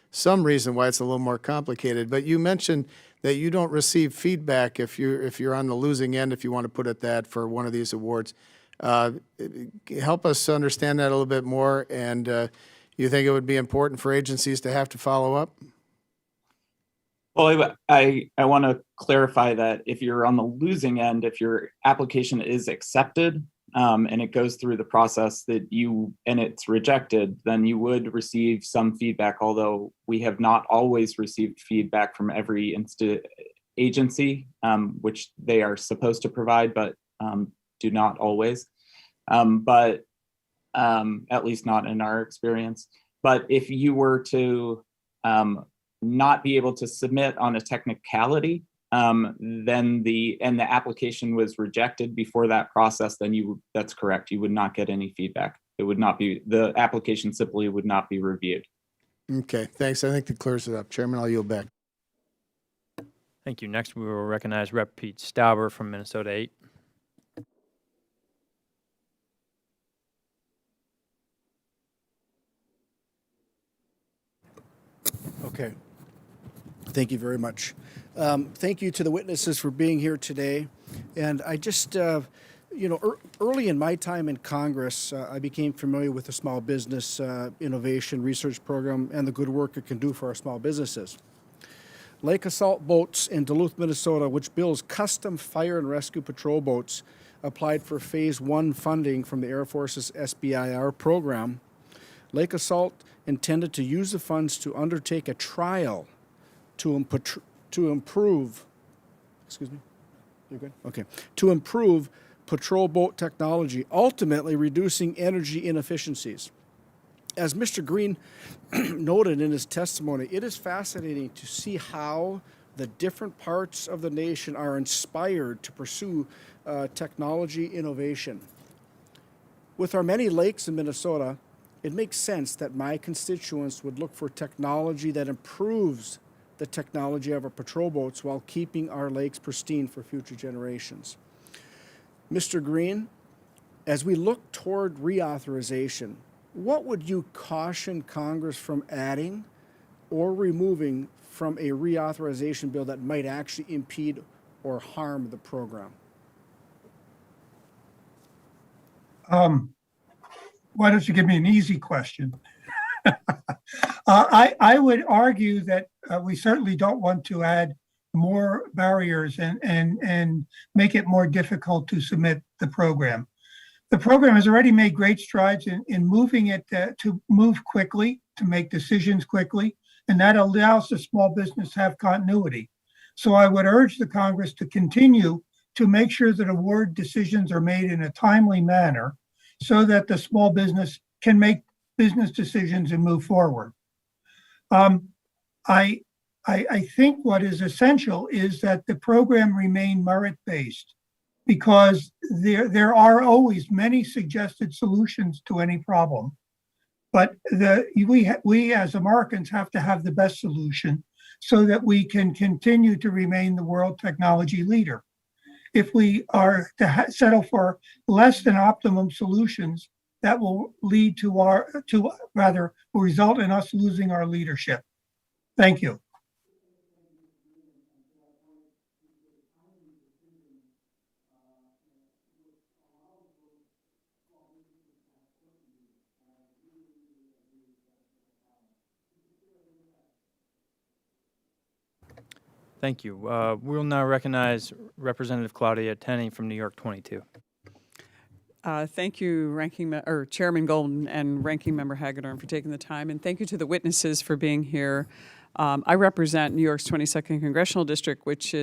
some reason why it's a little more complicated. But you mentioned that you don't receive feedback if you're on the losing end, if you want to put it that, for one of these awards. Help us understand that a little bit more, and you think it would be important for agencies to have to follow up? Well, I want to clarify that if you're on the losing end, if your application is accepted and it goes through the process and it's rejected, then you would receive some feedback, although we have not always received feedback from every agency, which they are supposed to provide, but do not always. But at least not in our experience. But if you were to not be able to submit on a technicality, then the application was rejected before that process, then that's correct. You would not get any feedback. It would not be, the application simply would not be reviewed. Okay, thanks. I think that clears it up. Chairman, I'll yield back. Thank you. Next, we will recognize Rep. Pete Stauber from Minnesota 8. Okay. Thank you very much. Thank you to the witnesses for being here today. And I just, early in my time in Congress, I became familiar with the Small Business Innovation Research Program and the good work it can do for our small businesses. Lake Assault Boats in Duluth, Minnesota, which builds custom fire and rescue patrol boats, applied for Phase 1 funding from the Air Force's SBIR program. Lake Assault intended to use the funds to undertake a trial to improve, excuse me, you're good? Okay, to improve patrol boat technology, ultimately reducing energy inefficiencies. As Mr. Green noted in his testimony, it is fascinating to see how the different parts of the nation are inspired to pursue technology innovation. With our many lakes in Minnesota, it makes sense that my constituents would look for technology that improves the technology of our patrol boats while keeping our lakes pristine for future generations. Mr. Green, as we look toward reauthorization, what would you caution Congress from adding or removing from a reauthorization bill that might actually impede or harm the program? Why don't you give me an easy question? I would argue that we certainly don't want to add more barriers and make it more difficult to submit the program. The program has already made great strides in moving it to move quickly, to make decisions quickly, and that allows the small business to have continuity. So I would urge the Congress to continue to make sure that award decisions are made in a timely manner so that the small business can make business decisions and move forward. I think what is essential is that the program remain merit-based, because there are always many suggested solutions to any problem. But we as Americans have to have the best solution so that we can continue to remain the world technology leader. If we are to settle for less than optimum solutions, that will lead will result in us losing our leadership. Thank you. Thank you. We'll now recognize Representative Claudia Tenney from New York 22. Thank you, Chairman Golden and Ranking Member Hagedorn, for taking the time, and thank you to the witnesses for being here. I represent New York's 22nd Congressional District, which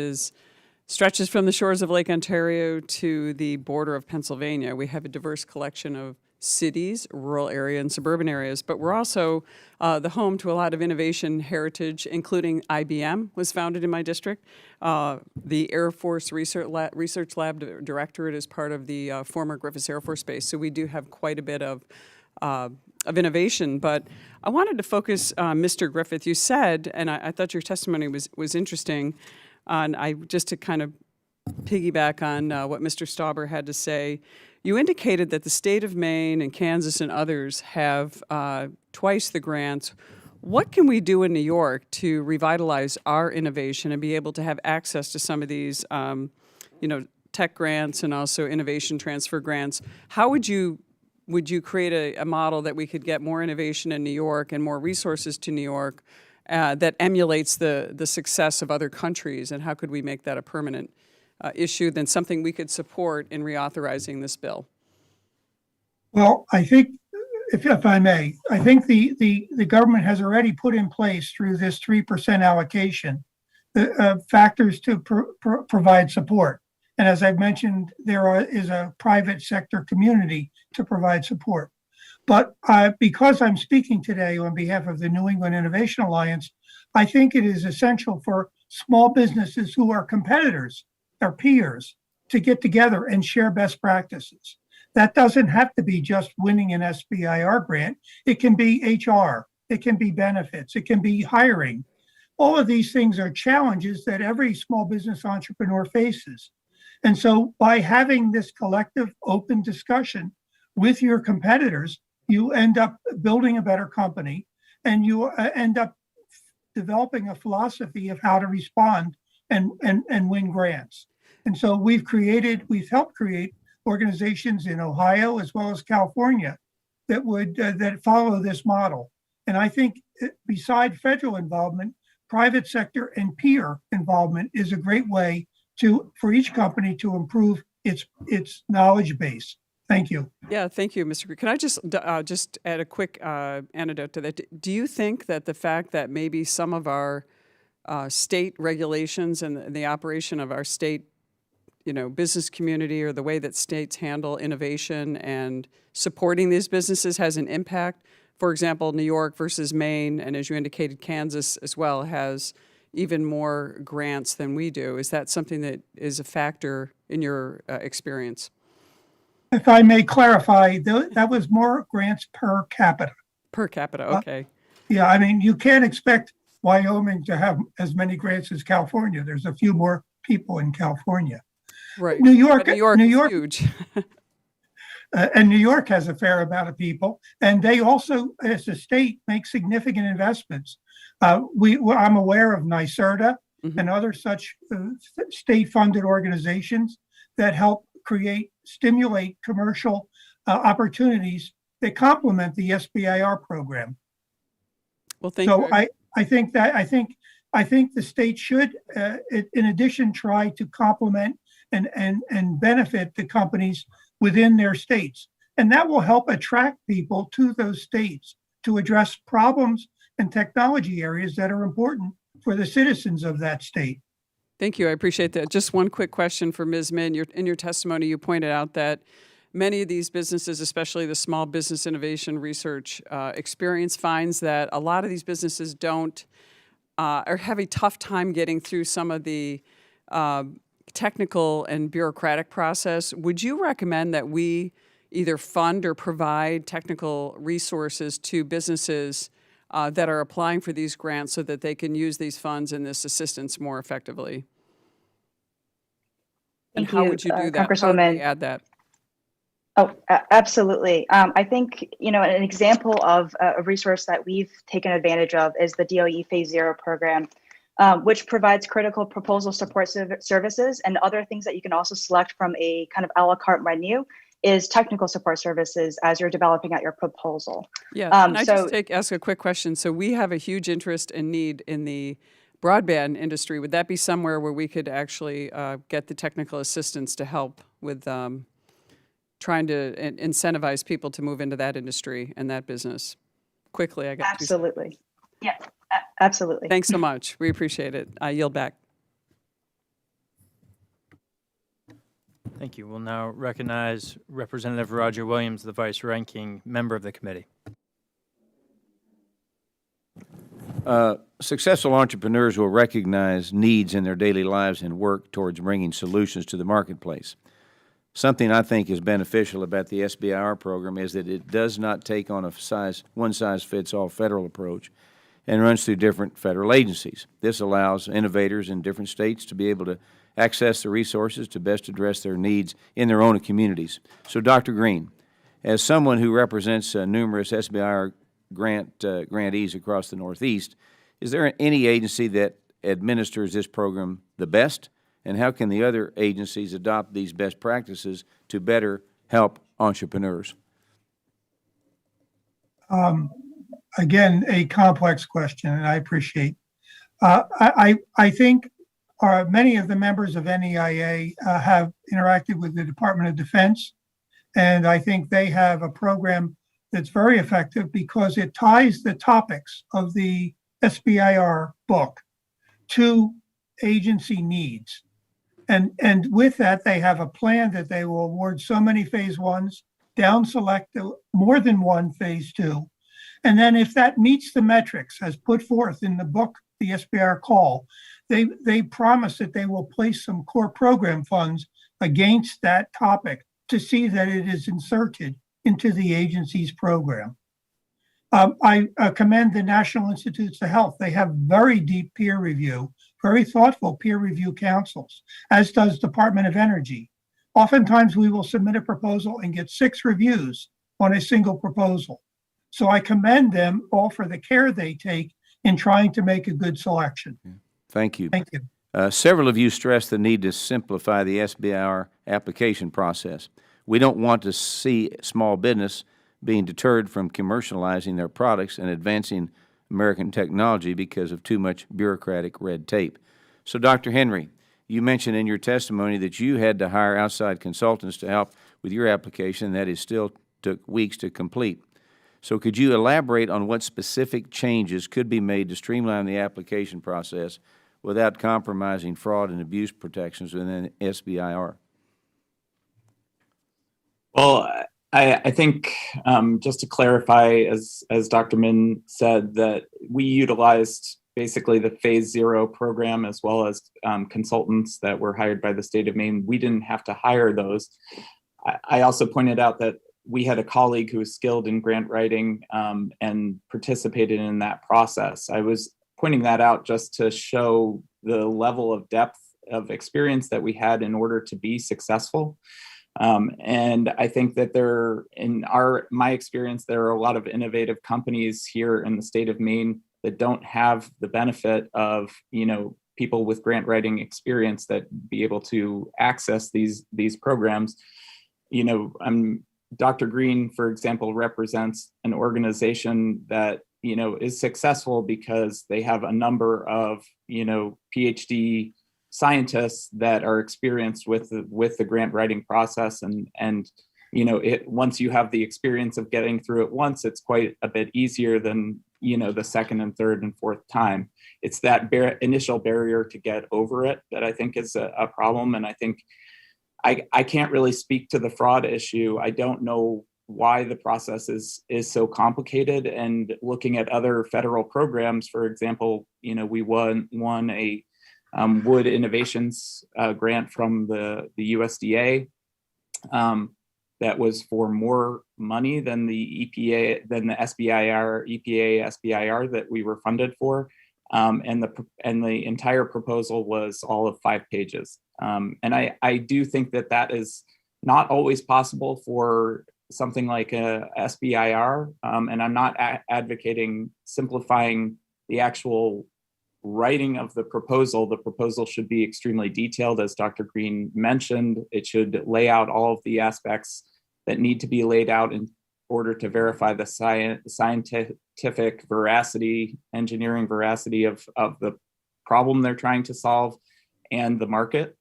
stretches from the shores of Lake Ontario to the border of Pennsylvania. We have a diverse collection of cities, rural area, and suburban areas, but we're also the home to a lot of innovation heritage, including IBM was founded in my district. The Air Force Research Lab Directorate is part of the former Griffiths Air Force Base, so we do have quite a bit of innovation. But I wanted to focus, Mr. Griffith, you said, and I thought your testimony was interesting, and just to kind of piggyback on what Mr. Stauber had to say, you indicated that the state of Maine and Kansas and others have twice the grants. What can we do in New York to revitalize our innovation and be able to have access to some of these, tech grants and also innovation transfer grants? How would you create a model that we could get more innovation in New York and more resources to New York that emulates the success of other countries, and how could we make that a permanent issue than something we could support in reauthorizing this bill? Well, I think, if I may, I think the government has already put in place through this 3% allocation the factors to provide support. And as I've mentioned, there is a private sector community to provide support. But because I'm speaking today on behalf of the New England Innovation Alliance, I think it is essential for small businesses who are competitors, their peers, to get together and share best practices. That doesn't have to be just winning an SBIR grant. It can be HR, it can be benefits, it can be hiring. All of these things are challenges that every small business entrepreneur faces. And so by having this collective open discussion with your competitors, you end up building a better company, and you end up developing a philosophy of how to respond and win grants. And so we've helped create organizations in Ohio as well as California that follow this model. And I think beside federal involvement, private sector and peer involvement is a great way for each company to improve its knowledge base. Thank you. Yeah, thank you, Mr. Green. Can I just add a quick anecdote to that? Do you think that the fact that maybe some of our state regulations and the operation of our state business community or the way that states handle innovation and supporting these businesses has an impact? For example, New York versus Maine, and as you indicated, Kansas as well has even more grants than we do. Is that something that is a factor in your experience? If I may clarify, that was more grants per capita. Per capita, okay. Yeah, I mean, you can't expect Wyoming to have as many grants as California. There's a few more people in California. Right. New York, But New York is huge. And New York has a fair amount of people, and they also, as a state, make significant investments. I'm aware of NYSERDA and other such state-funded organizations that help stimulate commercial opportunities that complement the SBIR program. Well, thank you. I think the state should, in addition, try to complement and benefit the companies within their states. And that will help attract people to those states to address problems and technology areas that are important for the citizens of that state. Thank you. I appreciate that. Just one quick question for Ms. Min. In your testimony, you pointed out that many of these businesses, especially the Small Business Innovation Research experience, finds that a lot of these businesses don't or have a tough time getting through some of the technical and bureaucratic process. Would you recommend that we either fund or provide technical resources to businesses that are applying for these grants so that they can use these funds and this assistance more effectively? And how would you do that? How would we add that? Oh, absolutely. I think, an example of a resource that we've taken advantage of is the DOE Phase Zero program, which provides critical proposal support services, and other things that you can also select from a kind of a la carte menu is technical support services as you're developing out your proposal. Yeah, can I just ask a quick question? So we have a huge interest and need in the broadband industry. Would that be somewhere where we could actually get the technical assistance to help with trying to incentivize people to move into that industry and that business quickly? I got absolutely. Yeah, absolutely. Thanks so much. We appreciate it. I yield back. Thank you. We'll now recognize Representative Roger Williams, the Vice Ranking Member of the committee. Successful entrepreneurs will recognize needs in their daily lives and work towards bringing solutions to the marketplace. Something I think is beneficial about the SBIR program is that it does not take on a one-size-fits-all federal approach and runs through different federal agencies. This allows innovators in different states to be able to access the resources to best address their needs in their own communities. So, Dr. Green, as someone who represents numerous SBIR grantees across the Northeast, is there any agency that administers this program the best? And how can the other agencies adopt these best practices to better help entrepreneurs? Again, a complex question, and I appreciate. I think many of the members of NEIA have interacted with the Department of Defense, and I think they have a program that's very effective because it ties the topics of the SBIR book to agency needs. And with that, they have a plan that they will award so many phase ones, down select more than one phase two. And then if that meets the metrics as put forth in the book, the SBIR call, they promise that they will place some core program funds against that topic to see that it is inserted into the agency's program. I commend the National Institutes of Health. They have very deep peer review, very thoughtful peer review councils, as does Department of Energy. Oftentimes we will submit a proposal and get 6 reviews on a single proposal. So I commend them all for the care they take in trying to make a good selection. Thank you. Thank you. Several of you stressed the need to simplify the SBIR application process. We don't want to see small business being deterred from commercializing their products and advancing American technology because of too much bureaucratic red tape. So, Dr. Henry, you mentioned in your testimony that you had to hire outside consultants to help with your application. That is still took weeks to complete. So could you elaborate on what specific changes could be made to streamline the application process without compromising fraud and abuse protections within SBIR? Well, I think just to clarify, as Dr. Min said, that we utilized basically the Phase 0 program as well as consultants that were hired by the state of Maine. We didn't have to hire those. I also pointed out that we had a colleague who was skilled in grant writing and participated in that process. I was pointing that out just to show the level of depth of experience that we had in order to be successful. And I think that my experience, there are a lot of innovative companies here in the state of Maine that don't have the benefit of, people with grant writing experience that be able to access these programs. Dr. Green, for example, represents an organization that, is successful because they have a number of, PhD scientists that are experienced with the grant writing process. And once you have the experience of getting through it once, it's quite a bit easier than, the second and third and fourth time. It's that initial barrier to get over it that I think is a problem. And I think I can't really speak to the fraud issue. I don't know why the process is so complicated. And looking at other federal programs, for example, we won a Wood Innovations grant from the USDA that was for more money than the SBIR, EPA, SBIR that we were funded for. And the entire proposal was all of 5 pages. And I do think that is not always possible for something like a SBIR. And I'm not advocating simplifying the actual writing of the proposal. The proposal should be extremely detailed, as Dr. Green mentioned. It should lay out all of the aspects that need to be laid out in order to verify the scientific veracity, engineering veracity of the problem they're trying to solve and the market.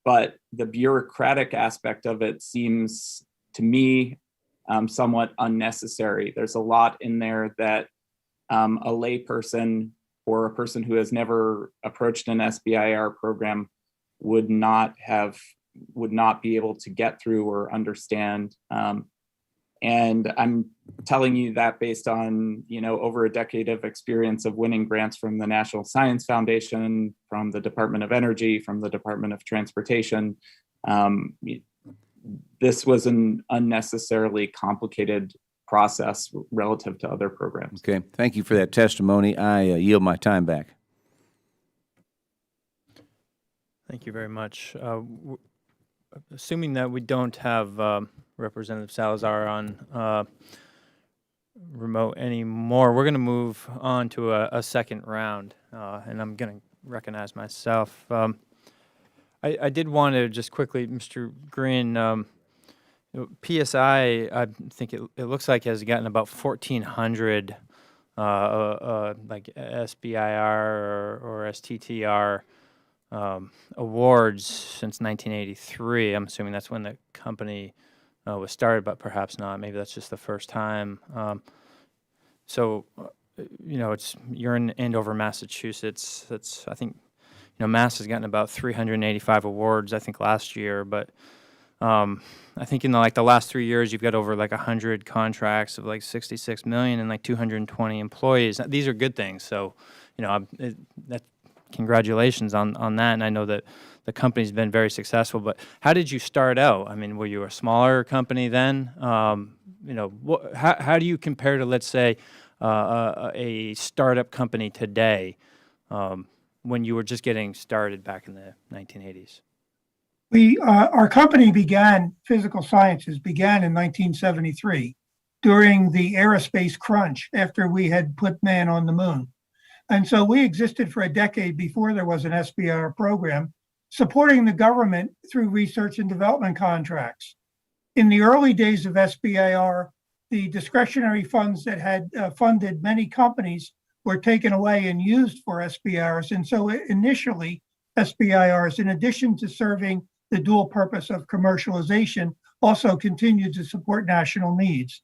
But the bureaucratic aspect of it seems to me somewhat unnecessary. There's a lot in there that a layperson or a person who has never approached an SBIR program would not be able to get through or understand. And I'm telling you that based on, over a decade of experience of winning grants from the National Science Foundation, from the Department of Energy, from the Department of Transportation. This was an unnecessarily complicated process relative to other programs. Okay, thank you for that testimony. I yield my time back. Thank you very much. Assuming that we don't have Representative Salazar on remote anymore, we're going to move on to a second round, and I'm going to recognize myself. I did want to just quickly, Mr. Green, PSI, I think it looks like has gotten about 1,400 like SBIR or STTR awards since 1983. I'm assuming that's when the company was started, but perhaps not. Maybe that's just the first time. You're in Andover, Massachusetts. I think, Mass has gotten about 385 awards, I think, last year. But I think in the last 3 years, you've got over 100 contracts of $66 million and 220 employees. These are good things. So, congratulations on that. And I know that the company's been very successful. But how did you start out? I mean, were you a smaller company then? How do you compare to, let's say, a startup company today when you were just getting started back in the 1980s? Our company Physical Sciences began in 1973 during the aerospace crunch after we had put man on the moon. And so we existed for a decade before there was an SBIR program, supporting the government through research and development contracts. In the early days of SBIR, the discretionary funds that had funded many companies were taken away and used for SBIRs. And so initially, SBIRs, in addition to serving the dual purpose of commercialization, also continued to support national needs.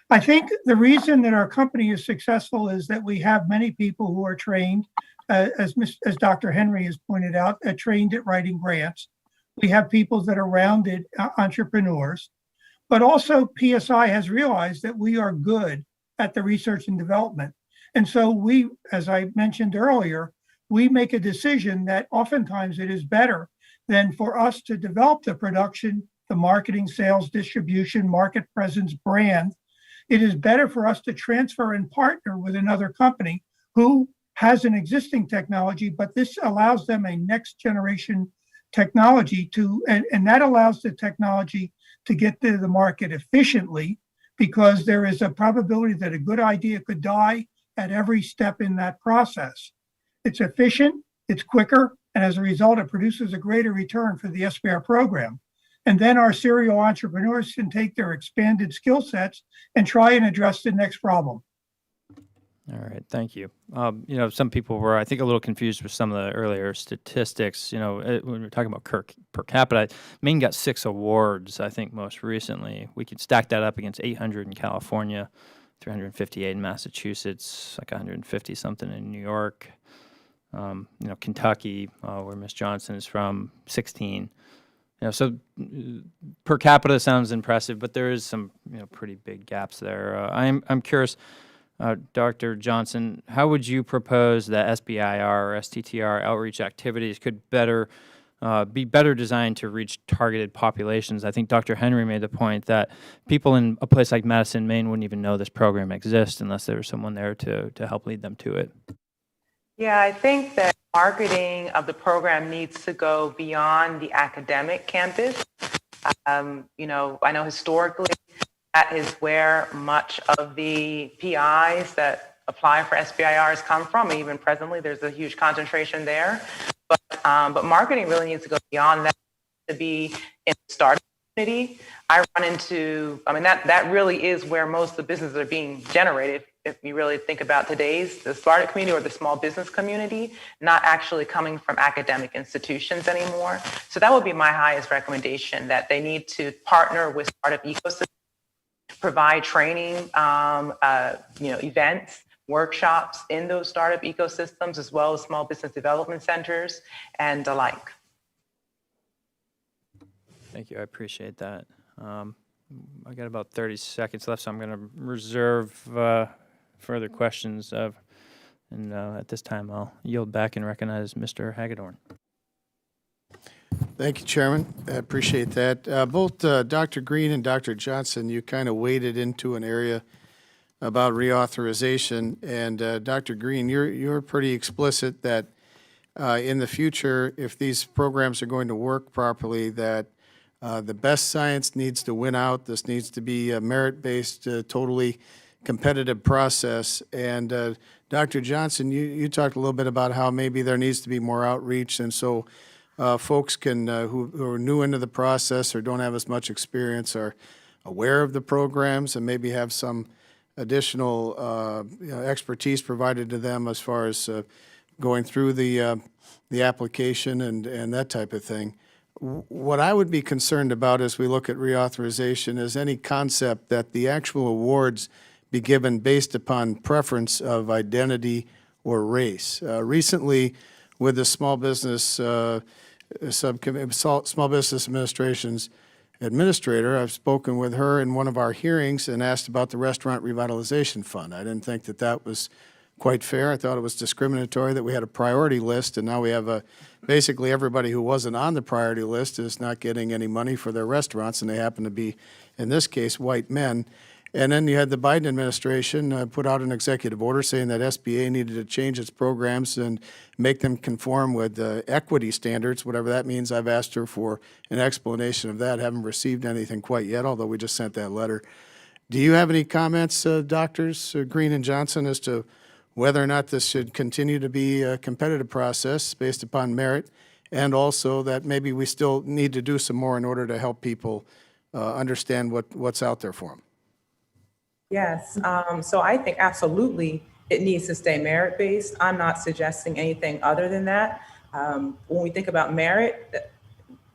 I think the reason that our company is successful is that we have many people who are trained as Dr. Henry has pointed out, trained at writing grants. We have people that are rounded entrepreneurs, but also PSI has realized that we are good at the research and development. And so we, as I mentioned earlier, we make a decision that oftentimes it is better than for us to develop the production, the marketing, sales, distribution, market presence, brand. It is better for us to transfer and partner with another company who has an existing technology, but this allows them a next generation technology and that allows the technology to get to the market efficiently, because there is a probability that a good idea could die at every step in that process. It's efficient, it's quicker, and as a result, it produces a greater return for the SBIR program. And then our serial entrepreneurs can take their expanded skill sets and try and address the next problem. All right, thank you. Some people were, I think, a little confused with some of the earlier statistics. When we're talking about per capita, Maine got 6 awards, I think, most recently. We could stack that up against 800 in California, 358 in Massachusetts, like 150 something in New York. Kentucky, where Ms. Johnson is from, 16. So per capita sounds impressive, but there is some, pretty big gaps there. I'm curious. Dr. Johnson, how would you propose that SBIR or STTR outreach activities could be better designed to reach targeted populations? I think Dr. Henry made the point that people in a place like Madison, Maine wouldn't even know this program exists unless there was someone there to help lead them to it. Yeah, I think that marketing of the program needs to go beyond the academic campus. I know historically, that is where much of the PIs that apply for SBIRs come from. And even presently, there's a huge concentration there. But marketing really needs to go beyond that to be in the startup community. I run into, that really is where most of the businesses are being generated. If you really think about the startup community or the small business community, not actually coming from academic institutions anymore. So that would be my highest recommendation, that they need to partner with startup ecosystems, provide training, events, workshops in those startup ecosystems, as well as small business development centers and the like. Thank you. I appreciate that. I got about 30 seconds left, so I'm going to reserve further questions. And at this time, I'll yield back and recognize Mr. Hagedorn. Thank you, Chairman. I appreciate that. Both Dr. Green and Dr. Johnson, you kind of waded into an area about reauthorization. And Dr. Green, you're pretty explicit that in the future, if these programs are going to work properly, that the best science needs to win out. This needs to be a merit-based, totally competitive process. And Dr. Johnson, you talked a little bit about how maybe there needs to be more outreach, and so folks can who are new into the process or don't have as much experience are aware of the programs and maybe have some additional expertise provided to them as far as going through the application and that type of thing. What I would be concerned about as we look at reauthorization is any concept that the actual awards be given based upon preference of identity or race. Recently, with the Small Business Subcommittee, Small Business Administration's administrator, I've spoken with her in one of our hearings and asked about the Restaurant Revitalization Fund. I didn't think that that was quite fair. I thought it was discriminatory that we had a priority list, and now we have basically everybody who wasn't on the priority list is not getting any money for their restaurants, and they happen to be, in this case, white men. And then you had the Biden administration put out an executive order saying that SBA needed to change its programs and make them conform with equity standards, whatever that means. I've asked her for an explanation of that. Haven't received anything quite yet, although we just sent that letter. Do you have any comments, Doctors Green and Johnson, as to whether or not this should continue to be a competitive process based upon merit, and also that maybe we still need to do some more in order to help people understand what's out there for them? Yes, so I think absolutely it needs to stay merit-based. I'm not suggesting anything other than that. When we think about merit,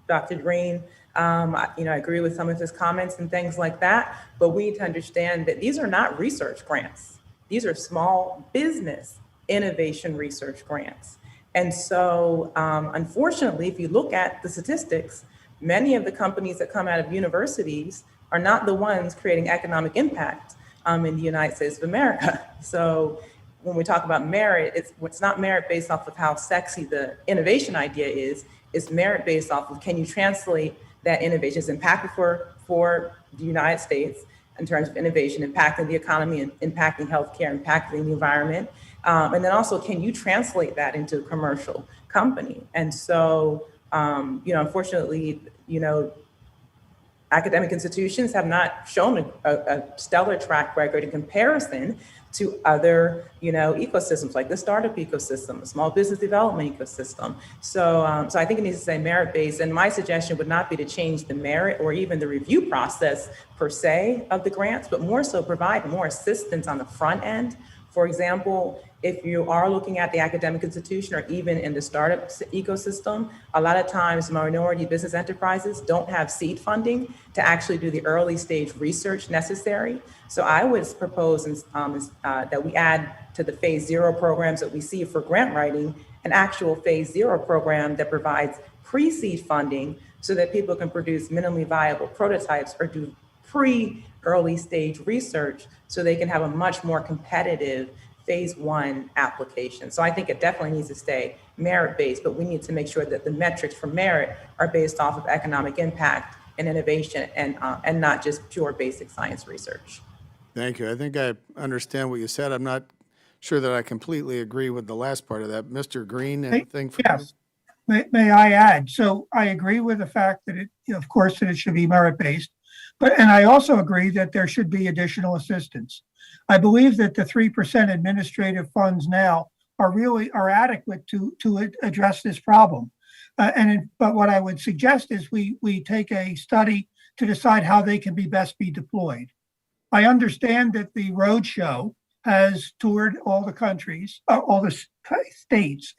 Dr. Green, I agree with some of his comments and things like that, but we need to understand that these are not research grants. These are small business innovation research grants. And so, unfortunately, if you look at the statistics, many of the companies that come out of universities are not the ones creating economic impact in the United States of America. So when we talk about merit, it's not merit based off of how sexy the innovation idea is. It's merit based off of, can you translate that innovation is impactful for the United States in terms of innovation, impacting the economy, and impacting healthcare, impacting the environment. And then also, can you translate that into a commercial company? And so, unfortunately, academic institutions have not shown a stellar track record in comparison to other, ecosystems like the startup ecosystem, the small business development ecosystem. So I think it needs to say merit-based. And my suggestion would not be to change the merit or even the review process per se of the grants, but more so provide more assistance on the front end. For example, if you are looking at the academic institution or even in the startup ecosystem, a lot of times minority business enterprises don't have seed funding to actually do the early stage research necessary. So I would propose that we add to the phase 0 programs that we see for grant writing, an actual phase 0 program that provides pre-seed funding so that people can produce minimally viable prototypes or do pre-early stage research so they can have a much more competitive phase 1 application. So I think it definitely needs to stay merit-based, but we need to make sure that the metrics for merit are based off of economic impact and innovation and not just pure basic science research. Thank you. I think I understand what you said. I'm not sure that I completely agree with the last part of that. Mr. Green, anything for Yes. May I add? So I agree with the fact that of course, that it should be merit-based, and I also agree that there should be additional assistance. I believe that the 3% administrative funds now are adequate to address this problem. But what I would suggest is we take a study to decide how they can best be deployed. I understand that the roadshow has toured all the countries, all the states,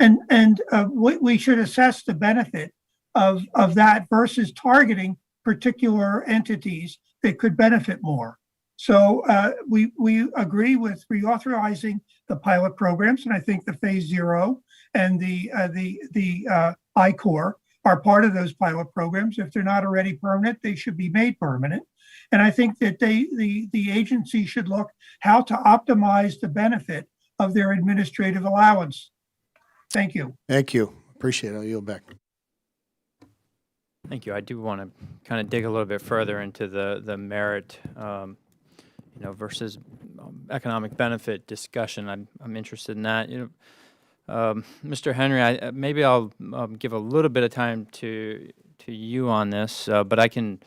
and we should assess the benefit of that versus targeting particular entities that could benefit more. So we agree with reauthorizing the pilot programs, and I think the phase 0 and the I-Corps are part of those pilot programs. If they're not already permanent, they should be made permanent. And I think that the agency should look how to optimize the benefit of their administrative allowance. Thank you. Thank you. Appreciate it. I'll yield back. Thank you. I do want to kind of dig a little bit further into the merit, versus economic benefit discussion. I'm interested in that. Mr. Henry, maybe I'll give a little bit of time to you on this, but I can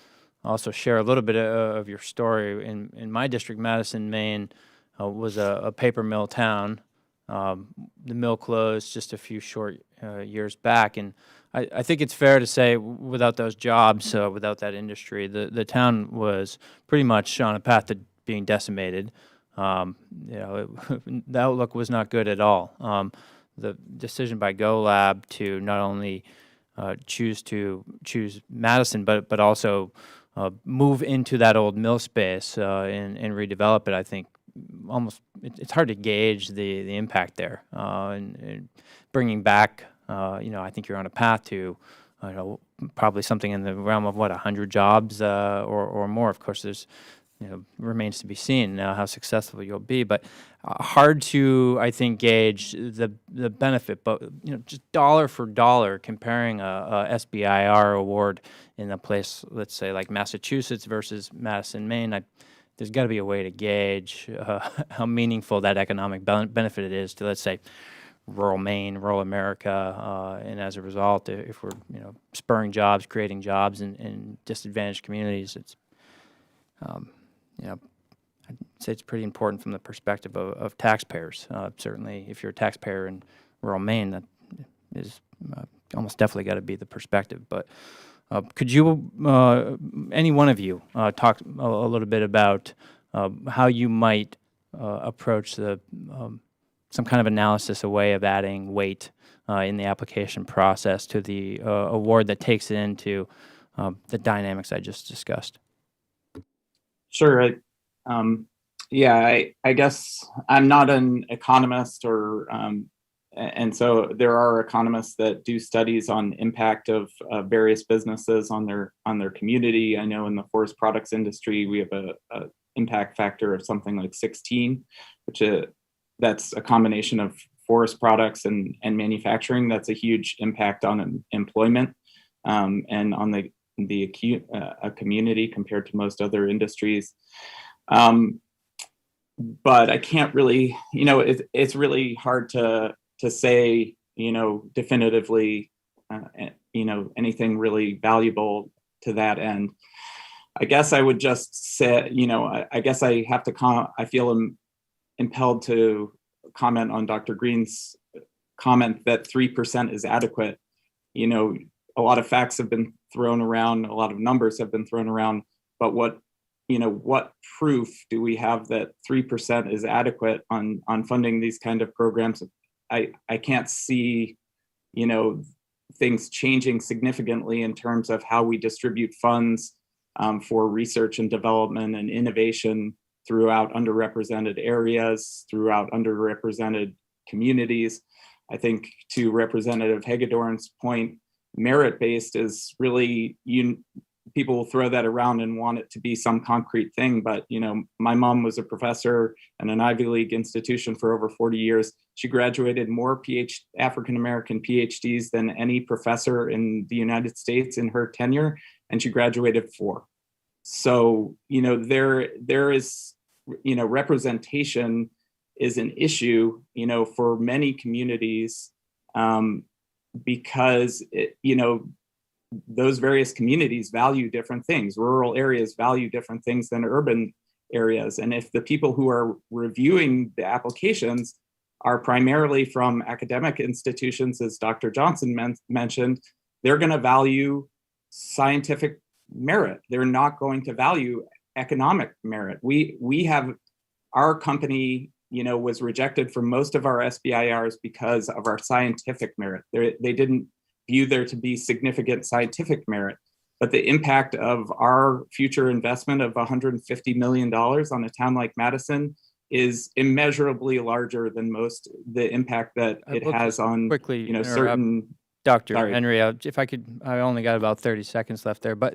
also share a little bit of your story. In my district, Madison, Maine, was a paper mill town. The mill closed just a few short years back, and I think it's fair to say without those jobs, without that industry, the town was pretty much on a path to being decimated. The outlook was not good at all. The decision by GoLab to not only choose Madison, but also move into that old mill space and redevelop it, I think it's hard to gauge the impact there. And bringing back, I think you're on a path to, probably something in the realm of 100 jobs or more. Of course, there's remains to be seen how successful you'll be, but hard to, I think, gauge the benefit. But just dollar for dollar, comparing a SBIR award in a place, let's say like Massachusetts versus Madison, Maine, there's got to be a way to gauge how meaningful that economic benefit it is to, let's say, rural Maine, rural America, and as a result, if we're spurring jobs, creating jobs in disadvantaged communities, it's I'd say it's pretty important from the perspective of taxpayers. Certainly, if you're a taxpayer in rural Maine, that is almost definitely got to be the perspective. But could you, any one of you, talk a little bit about how you might approach some kind of analysis, a way of adding weight in the application process to the award that takes it into the dynamics I just discussed? Sure. Yeah, I guess I'm not an economist and so there are economists that do studies on impact of various businesses on their community. I know in the forest products industry, we have a impact factor of something like 16, which that's a combination of forest products and manufacturing. That's a huge impact on employment and on a community compared to most other industries. But I can't really, it's really hard to say, definitively, anything really valuable to that end. I guess I would just say, I guess I have to I feel impelled to comment on Dr. Green's comment that 3% is adequate. A lot of facts have been thrown around, a lot of numbers have been thrown around, but what proof do we have that 3% is adequate on funding these kind of programs? I can't see, things changing significantly in terms of how we distribute funds for research and development and innovation throughout underrepresented areas, throughout underrepresented communities. I think to Representative Hagedorn's point, merit-based is really, people will throw that around and want it to be some concrete thing. But, my mom was a professor in an Ivy League institution for over 40 years. She graduated more African-American PhDs than any professor in the United States in her tenure, and she graduated 4. So, there is, representation is an issue, for many communities because, those various communities value different things. Rural areas value different things than urban areas. And if the people who are reviewing the applications are primarily from academic institutions, as Dr. Johnson mentioned, they're going to value scientific merit. They're not going to value economic merit. We have, our company, was rejected from most of our SBIRs because of our scientific merit. They didn't view there to be significant scientific merit, but the impact of our future investment of $150 million on a town like Madison is immeasurably larger than the impact that it has on certain. Dr. Sorry. Henry, if I could, I only got about 30 seconds left there, but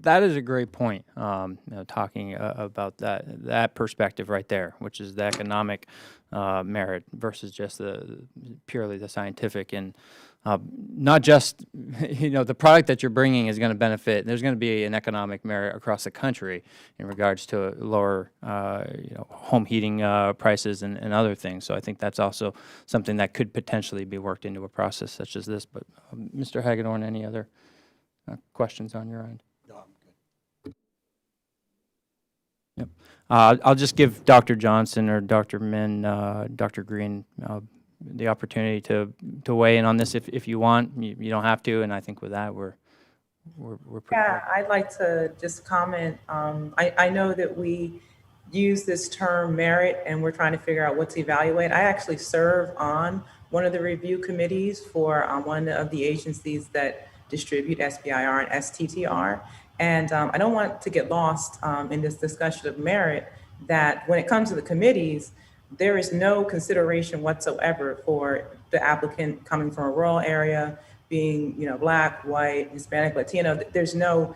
that is a great point. Talking about that perspective right there, which is the economic merit versus just purely the scientific, and not just the product that you're bringing is going to benefit. There's going to be an economic merit across the country in regards to lower home heating prices and other things. So I think that's also something that could potentially be worked into a process such as this. But Mr. Hagedorn, any other questions on your end? No, I'm good. Yep. I'll just give Dr. Johnson or Dr. Min, Dr. Green, the opportunity to weigh in on this if you want. You don't have to, and I think with that we're pretty. Yeah, I'd like to just comment. I know that we use this term merit, and we're trying to figure out what to evaluate. I actually serve on one of the review committees for one of the agencies that distribute SBIR and STTR, and I don't want to get lost in this discussion of merit. That when it comes to the committees, there is no consideration whatsoever for the applicant coming from a rural area, being, Black, white, Hispanic, Latino. There is none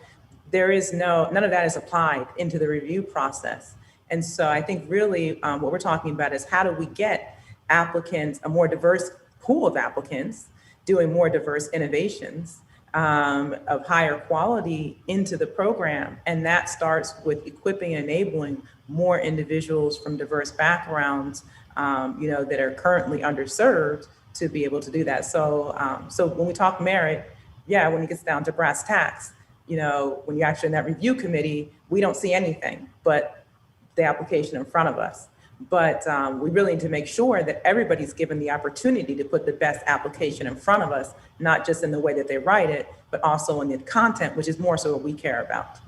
of that is applied into the review process. And so I think really what we're talking about is how do we get applicants, a more diverse pool of applicants, doing more diverse innovations of higher quality into the program. And that starts with equipping and enabling more individuals from diverse backgrounds, that are currently underserved to be able to do that. So, so when we talk merit, when it gets down to brass tacks, when you're actually in that review committee, we don't see anything but the application in front of us. But we really need to make sure that everybody's given the opportunity to put the best application in front of us, not just in the way that they write it, but also in the content, which is more so what we care about.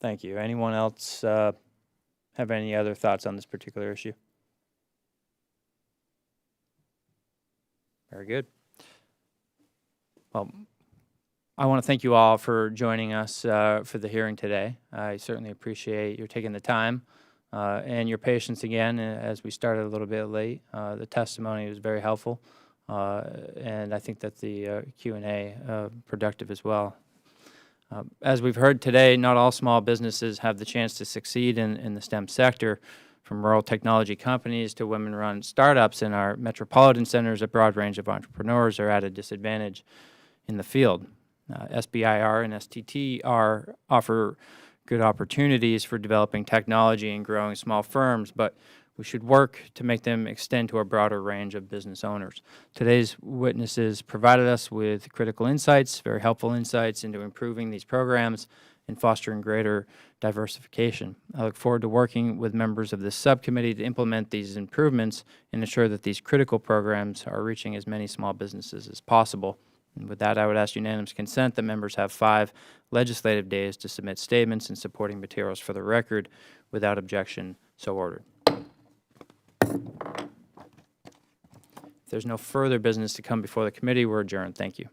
Thank you. Anyone else have any other thoughts on this particular issue? Very good. Well, I want to thank you all for joining us for the hearing today. I certainly appreciate your taking the time and your patience again as we started a little bit late. The testimony was very helpful, and I think that the Q&A productive as well. As we've heard today, not all small businesses have the chance to succeed in the STEM sector. From rural technology companies to women-run startups in our metropolitan centers, a broad range of entrepreneurs are at a disadvantage in the field. SBIR and STTR offer good opportunities for developing technology and growing small firms, but we should work to make them extend to a broader range of business owners. Today's witnesses provided us with critical insights, very helpful insights into improving these programs and fostering greater diversification. I look forward to working with members of this subcommittee to implement these improvements and ensure that these critical programs are reaching as many small businesses as possible. And with that, I would ask unanimous consent that members have 5 legislative days to submit statements and supporting materials for the record. Without objection, so ordered. If there's no further business to come before the committee, we're adjourned. Thank you.